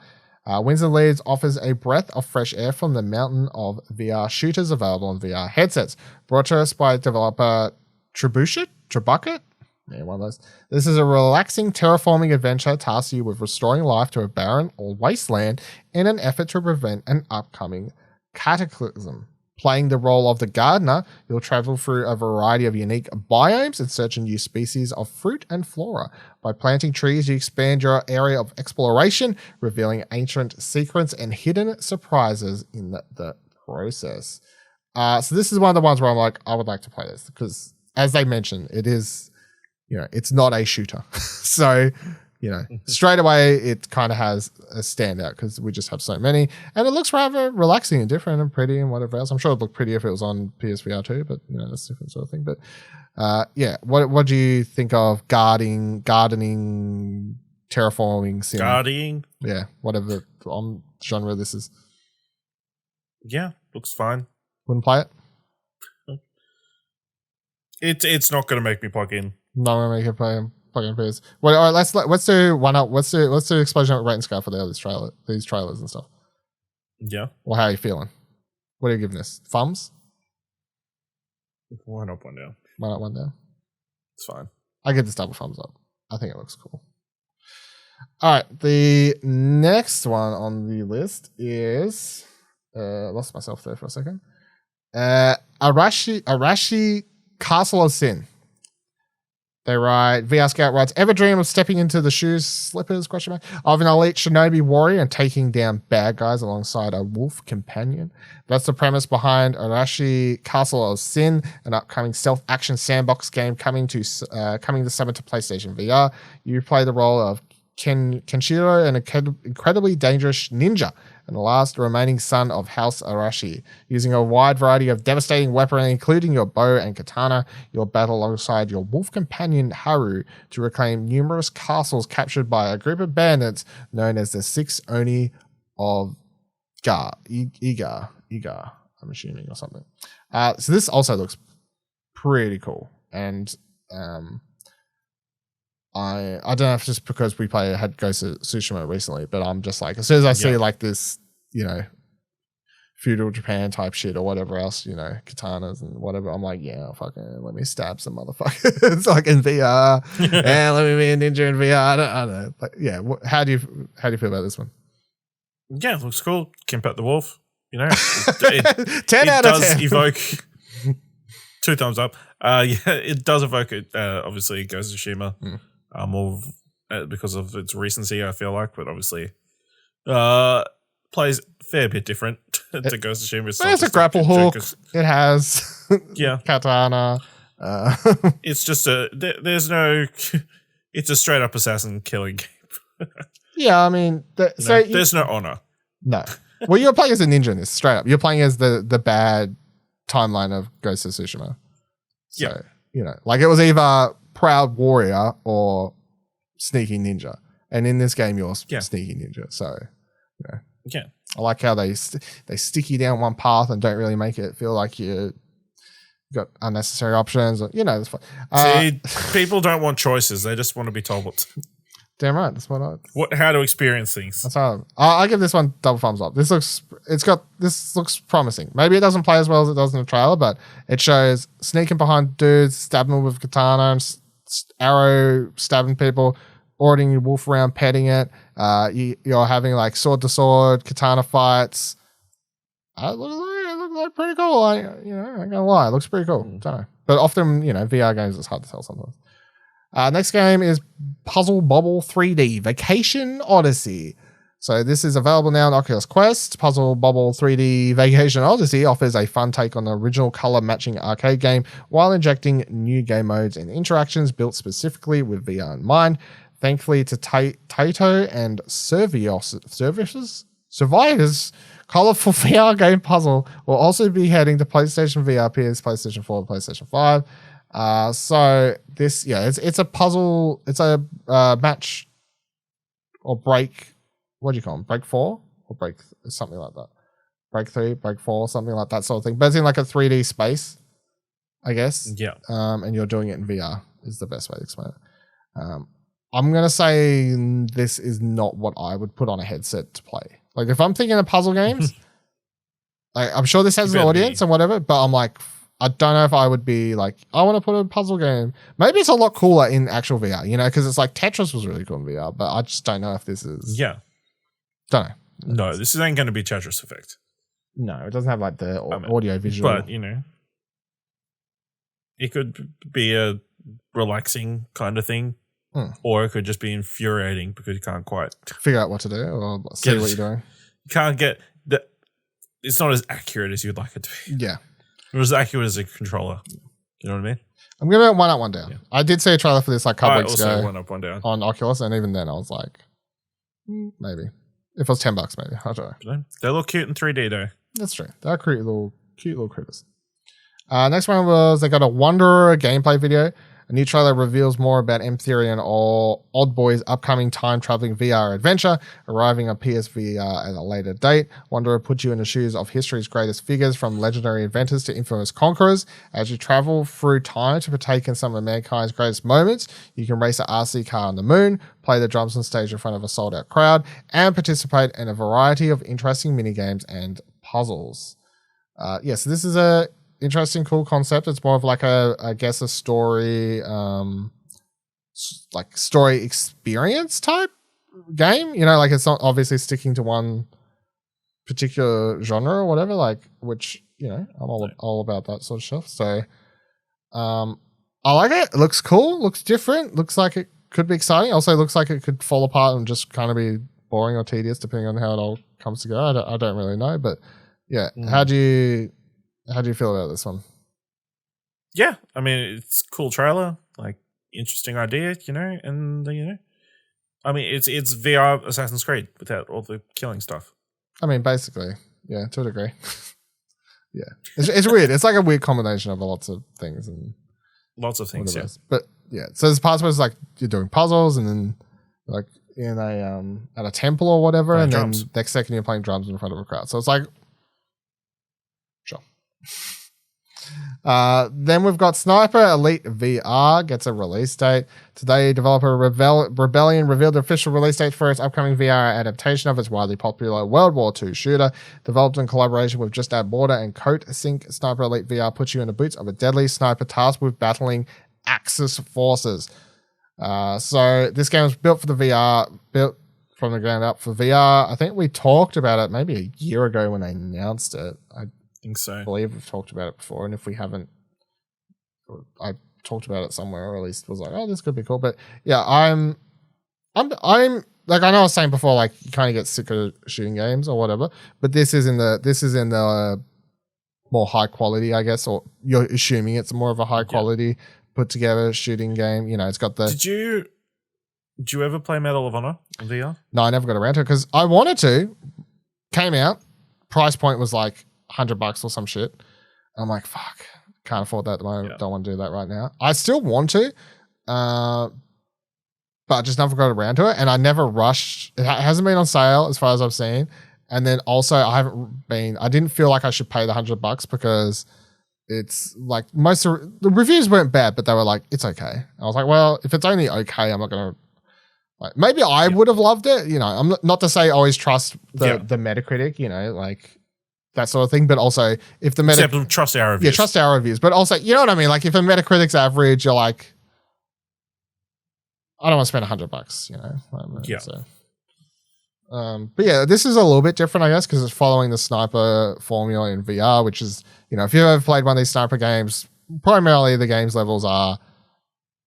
Winds and Leaves offers a breath of fresh air from the mountain of VR shooters available on VR headsets. Brought to us by developer Trebuchet? Yeah, one of those. This is a relaxing terraforming adventure tasks you with restoring life to a barren or wasteland in an effort to prevent an upcoming cataclysm. Playing the role of the gardener, you'll travel through a variety of unique biomes and search new species of fruit and flora. By planting trees, you expand your area of exploration, revealing ancient secrets and hidden surprises in the process. So this is one of the ones where I'm like, I would like to play this because, as they mentioned, it is, it's not a shooter. So, straight away it kind of has a standout because we just have so many, and it looks rather relaxing and different and pretty and whatever else. I'm sure it'd look pretty if it was on PSVR 2, but that's a different sort of thing. But what do you think of gardening, terraforming, sim? Gardening? Yeah, whatever genre this is. Yeah, looks fine. Wouldn't play it? It's not going to make me plug in. No, I'm going to make it play him. Well, all right, let's do one up. Let's do explosion rating scale for these trailers and stuff. Yeah. Well, how are you feeling? What are you giving this? Thumbs? Why not 1 down? Why not 1 down? It's fine. I give this double thumbs up. I think it looks cool. All right, the next one on the list is lost myself there for a second. Arashi Castle of Sin. They write, VR Scout writes, ever dream of stepping into the slippers, of an elite shinobi warrior and taking down bad guys alongside a wolf companion? That's the premise behind Arashi Castle of Sin, an upcoming stealth-action sandbox game coming this summer to PlayStation VR. You play the role of Kenshiro, an incredibly dangerous ninja and the last remaining son of House Arashi. Using a wide variety of devastating weaponry, including your bow and katana, you'll battle alongside your wolf companion Haru to reclaim numerous castles captured by a group of bandits known as the Six Oni of Iga, I'm assuming, or something. So this also looks pretty cool. And I don't know if it's just because we had Ghost of Tsushima recently, but I'm just like, as soon as I see like this, feudal Japan type shit or whatever else, katanas and whatever, I'm like, yeah, fucking let me stab some motherfuckers like in VR. Yeah, let me be a ninja in VR. I don't know. But yeah, how do you feel about this one? Yeah, it looks cool. Kimp at the wolf. 10 out of 10. It does evoke 2 thumbs up. It does evoke obviously Ghost of Tsushima. More because of its recency, I feel like, but obviously plays a fair bit different to Ghost of Tsushima. There's a grapple hook. It has katana. It's just there's no. It's a straight up assassin killing game. Yeah, I mean, there's no honor. No. Well, you're playing as a ninja in this, straight up. You're playing as the bad timeline of Ghost of Tsushima. So, like it was either Proud Warrior or Sneaky Ninja. And in this game, you're Sneaky Ninja. So, I like how they stick you down one path and don't really make it feel like you got unnecessary options. Or, it's fun. See, people don't want choices. They just want to be told what to. Damn right. That's how to experience things. That's how I give this one double thumbs up. This looks promising. Maybe it doesn't play as well as it does in the trailer, but it shows sneaking behind dudes, stabbing them with katana, and arrow stabbing people, ordering your wolf around, petting it. You're having like sword to sword katana fights. It looks like pretty cool. I ain't gonna lie, it looks pretty cool. Don't know. But often, VR games, it's hard to tell sometimes. Next game is Puzzle Bobble 3D Vacation Odyssey. So this is available now on Oculus Quest. Puzzle Bobble 3D Vacation Odyssey offers a fun take on the original color matching arcade game while injecting new game modes and interactions built specifically with VR in mind. Thankfully to Taito and Survivors, colorful VR game puzzle will also be heading to PlayStation VR, PlayStation 4, and PlayStation 5. So this, it's a puzzle. It's a match or break. What do you call them? Break 4 or break something like that. Break 3, break 4, something like that sort of thing. But it's in like a 3D space, I guess. Yeah. And you're doing it in VR is the best way to explain it. I'm gonna say this is not what I would put on a headset to play. Like if I'm thinking of puzzle games, like I'm sure this has an audience and whatever, but I'm like, I don't know if I would be like, I want to put a puzzle game. Maybe it's a lot cooler in actual VR, because it's like Tetris was really cool in VR, but I just don't know if this is. Yeah. Don't know. No, this ain't going to be Tetris Effect. No, it doesn't have like the audio visual. But, it could be a relaxing kind of thing, or it could just be infuriating because you can't quite figure out what to do or see what you're doing. You can't get that. It's not as accurate as you'd like it to be. Yeah. It was accurate as a controller. You know what I mean? I'm giving it one up, one down. Yeah. I did see a trailer for this like a couple weeks ago. One up, one down on Oculus, and even then I was like, maybe if it was $10, maybe I don't know. They look cute in 3D though. That's true. They're cute little critters. Next one was they got a Wanderer gameplay video. A new trailer reveals more about M Theory and Odd Boy's upcoming time-traveling VR adventure, arriving on PSVR at a later date. Wanderer puts you in the shoes of history's greatest figures, from legendary inventors to infamous conquerors. As you travel through time to partake in some of mankind's greatest moments, you can race an RC car on the moon, play the drums on stage in front of a sold-out crowd, and participate in a variety of interesting minigames and puzzles. So this is a interesting, cool concept. It's more of like a story, like story experience type game. Like it's not obviously sticking to one particular genre or whatever. Like, which I'm all about that sort of stuff. So, I like it. It looks cool. Looks different. Looks like it could be exciting. Also, looks like it could fall apart and just kind of be boring or tedious depending on how it all comes together. I don't really know, but yeah. How do you feel about this one? Yeah, I mean, it's a cool trailer, like interesting idea, and I mean, it's VR Assassin's Creed without all the killing stuff. I mean, basically, yeah, to a degree. Yeah, it's weird. It's like a weird combination of lots of things and yeah. But yeah, so there's parts where it's like you're doing puzzles and then like in at a temple or whatever, playing and drums. then next second you're playing drums in front of a crowd. So it's like. Sure. Then we've got Sniper Elite VR gets a release date. Today, developer Rebellion revealed the official release date for its upcoming VR adaptation of its widely popular World War II shooter. Developed in collaboration with Just Add Border and Coat Sync, Sniper Elite VR puts you in the boots of a deadly sniper tasked with battling Axis forces. So this game was built for the VR, built from the ground up for VR. I think we talked about it maybe a year ago when they announced it. I think so. I believe we've talked about it before, and if we haven't, I talked about it somewhere, or at least was like, oh, this could be cool. But yeah, I'm like, I know I was saying before, like you kind of get sick of shooting games or whatever, but this is in the more high quality, I guess, or you're assuming it's more of a high quality put together shooting game. It's got the. Did you ever play Medal of Honor on VR? No, I never got around to it because I wanted to. Came out, price point was like $100 or some shit. I'm like, fuck, Can't afford that at the moment. Yeah. Don't want to do that right now. I still want to, but I just never got around to it. And I never rushed. It hasn't been on sale as far as I've seen. And then also I didn't feel like I should pay the $100 because it's like the reviews weren't bad, but they were like, it's okay. I was like, well, if it's only okay, I'm not going to, like, maybe I would have loved it. You know, I'm not to say always trust the Metacritic, you know, like that sort of thing. But also if the Metacritic, trust our reviews. Yeah, trust our reviews. But also, you know what I mean? Like if a Metacritic's average, you're like, I don't want to spend $100, you know? Yeah. So. But yeah, this is a little bit different, I guess, because it's following the sniper formula in VR, which is, you know, if you've ever played one of these sniper games, primarily the game's levels are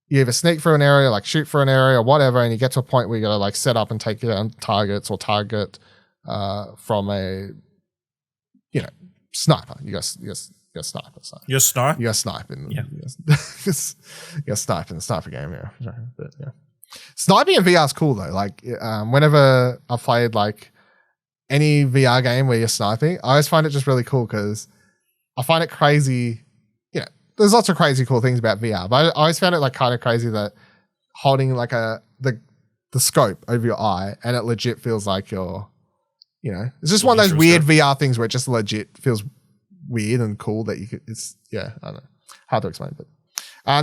you either sneak through an area, like shoot for an area or whatever, and you get to a point where you got to like set up and take down targets or target from a, you know, sniper. You got sniper. So. You're sniper? You got snipe in the sniper game, yeah. But, yeah. Sniping in VR is cool though. Like whenever I've played like any VR game where you're sniping, I always find it just really cool because I find it crazy. You know, there's lots of crazy cool things about VR, but I always found it like kind of crazy that holding like the scope over your eye and it legit feels like you're, you know, it's just one of those weird VR things where it just legit feels weird and cool that you could. I don't know, hard to explain, but.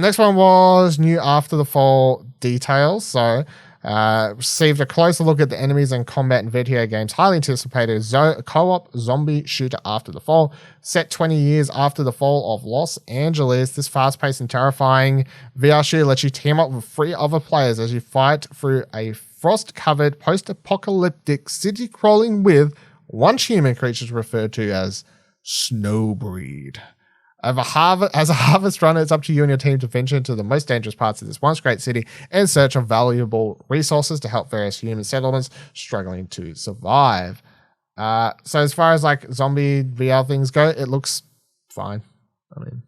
Next one was new After the Fall details. So, received a closer look at the enemies and combat in video games. Highly anticipated co-op zombie shooter After the Fall. Set 20 years after the fall of Los Angeles, this fast-paced and terrifying VR shooter lets you team up with 3 other players as you fight through a frost-covered, post-apocalyptic city crawling with one human creature referred to as Snowbreed. As a harvest runner, it's up to you and your team to venture into the most dangerous parts of this once great city in search of valuable resources to help various human settlements struggling to survive. So as far as like zombie VR things go, it looks fine. I mean,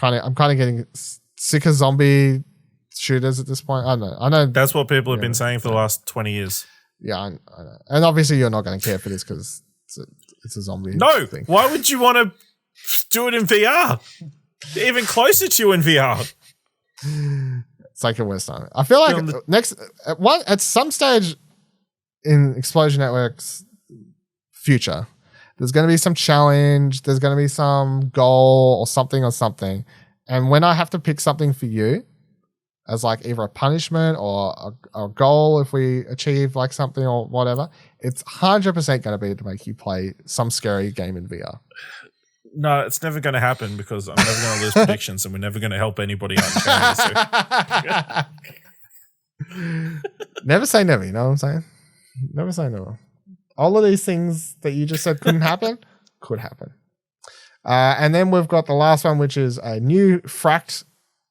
I'm kind of getting sick of zombie shooters at this point. I know. That's what people have been saying for the last 20 years. Yeah, I know. And obviously you're not going to care for this because it's a zombie thing. Why would you want to do it in VR? They're even closer to you in VR. It's like a West Time. I feel like at some stage in Explosion Network's future, there's going to be some challenge, there's going to be some goal or something. And when I have to pick something for you as like either a punishment or a goal if we achieve like something or whatever, it's 100% going to be to make you play some scary game in VR. No, it's never going to happen because I'm never going to lose predictions and we're never going to help anybody out. Never say never, you know what I'm saying? Never say never. All of these things that you just said couldn't happen, could happen. And then we've got the last one, which is a new Fracked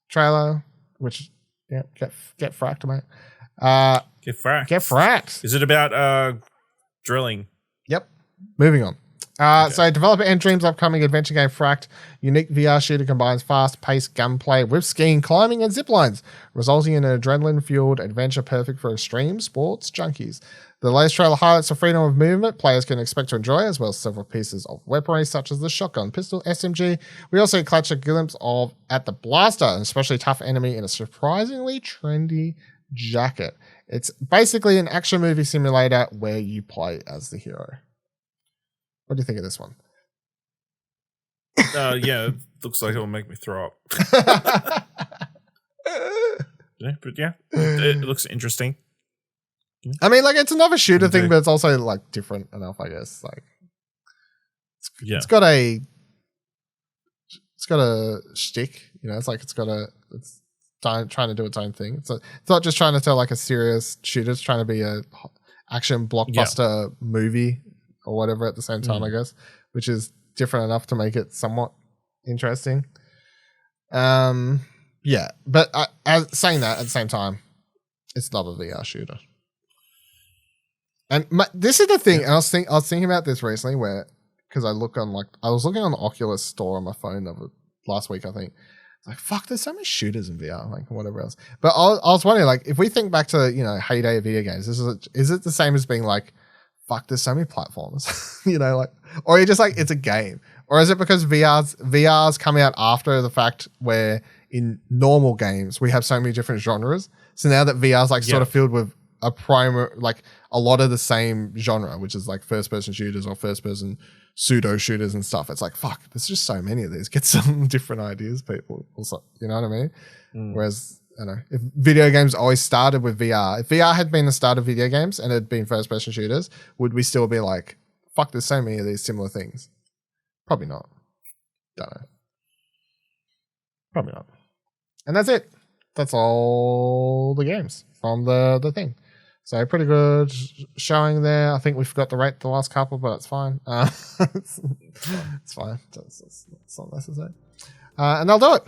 trailer, which, yeah, get fracked, mate. Get fracked. Get fracked. Is it about drilling? Yep. Moving on. So developer and Dream's upcoming adventure game Fracked, unique VR shooter combines fast-paced gunplay with skiing, climbing, and zip lines, resulting in an adrenaline-fueled adventure perfect for extreme sports junkies. The latest trailer highlights the freedom of movement players can expect to enjoy, as well as several pieces of weaponry such as the shotgun, pistol, SMG. We also catch a glimpse of at the blaster, an especially tough enemy in a surprisingly trendy jacket. It's basically an action movie simulator where you play as the hero. What do you think of this one? Yeah, it looks like it will make me throw up. Yeah, but yeah, it looks interesting. I mean, like, it's another shooter thing, but it's also like different enough, I guess. Like, it's got a shtick, you know. It's like it's trying to do its own thing. It's not just trying to tell like a serious shooter. It's trying to be a action blockbuster movie or whatever at the same time, I guess, which is different enough to make it somewhat interesting. Yeah, but saying that at the same time, it's not a VR shooter. And this is the thing. And I was thinking about this recently, where because I was looking on the Oculus store on my phone last week, I think. Like, fuck, there's so many shooters in VR, like whatever else. But I was wondering, like, if we think back to, you know, heyday of video games, is it the same as being like, fuck, there's so many platforms, you know, like, or you're just like, it's a game, Or is it because VR's come out after the fact where in normal games we have so many different genres? So now that VR's like sort of filled with a lot of the same genre, which is like first person shooters or first person pseudo shooters and stuff. It's like, fuck, there's just so many of these. Get some different ideas, people. Also, you know what I mean? Whereas, I don't know, if video games always started with VR, if VR had been the start of video games and it had been first person shooters, would we still be like, fuck, there's so many of these similar things? Probably not. Don't know. Probably not. And that's it. That's all the games from the thing. So pretty good showing there. I think we forgot to rate the last couple, but it's fine. It's fine. It's not necessary. And that'll do it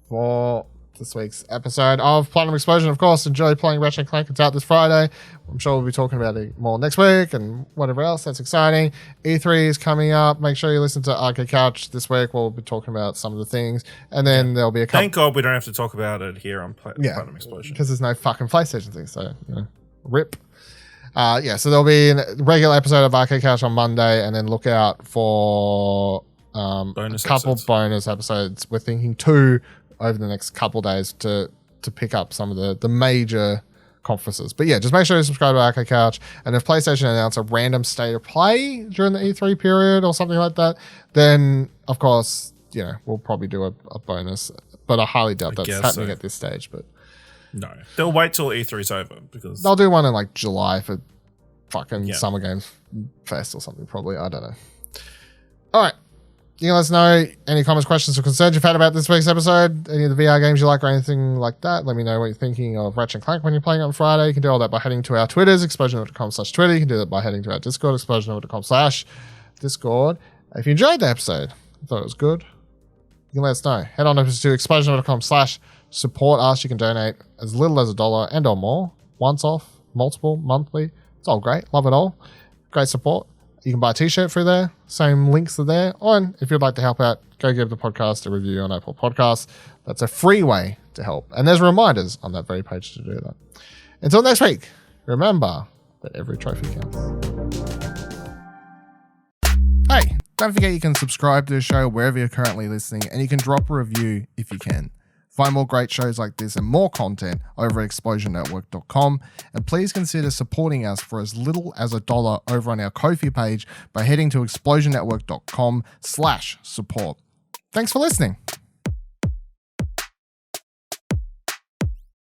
for this week's episode of Platinum Explosion. Of course, enjoy playing Ratchet and Clank. It's out this Friday. I'm sure we'll be talking about it more next week and whatever else. That's exciting. E3 is coming up. Make sure you listen to Arcade Couch this week. We'll be talking about some of the things. And then there'll be a couple... Thank God we don't have to talk about it here on Platinum Explosion. Because there's no fucking PlayStation thing. So, you know, rip. So there'll be a regular episode of Arcade Couch on Monday, and then look out for a couple bonus episodes. We're thinking 2 over the next couple days to pick up some of the major conferences. But yeah, just make sure you subscribe to Arcade Couch. And if PlayStation announce a random state of play during the E3 period or something like that, then of course, you know, we'll probably do a bonus. But I highly doubt that's happening at this stage. But no, they'll wait till E3's over because they'll do one in like July for fucking Summer Games Fest or something. Probably, I don't know. All right. You can let us know any comments, questions, or concerns you've had about this week's episode, any of the VR games you like or anything like that. Let me know what you're thinking of Ratchet and Clank when you're playing it on Friday. You can do all that by heading to our Twitters, explosion.com/Twitter. You can do that by heading to our Discord, explosion.com/Discord. If you enjoyed the episode, thought it was good, you can let us know. Head on over to explosion.com/support us. You can donate as little as $1 and or more, once off, multiple, monthly. It's all great. Love it all. Great support. You can buy a t-shirt through there. Same links are there. Or if you'd like to help out, go give the podcast a review on Apple Podcasts. That's a free way to help. And there's reminders on that very page to do that. Until next week, remember that every trophy counts. Hey, don't forget you can subscribe to the show wherever you're currently listening, and you can drop a review if you can. Find more great shows like this and more content over at explosionnetwork.com. And please consider supporting us for as little as $1 over on our Ko-fi page by heading to explosionnetwork.com/support. Thanks for listening.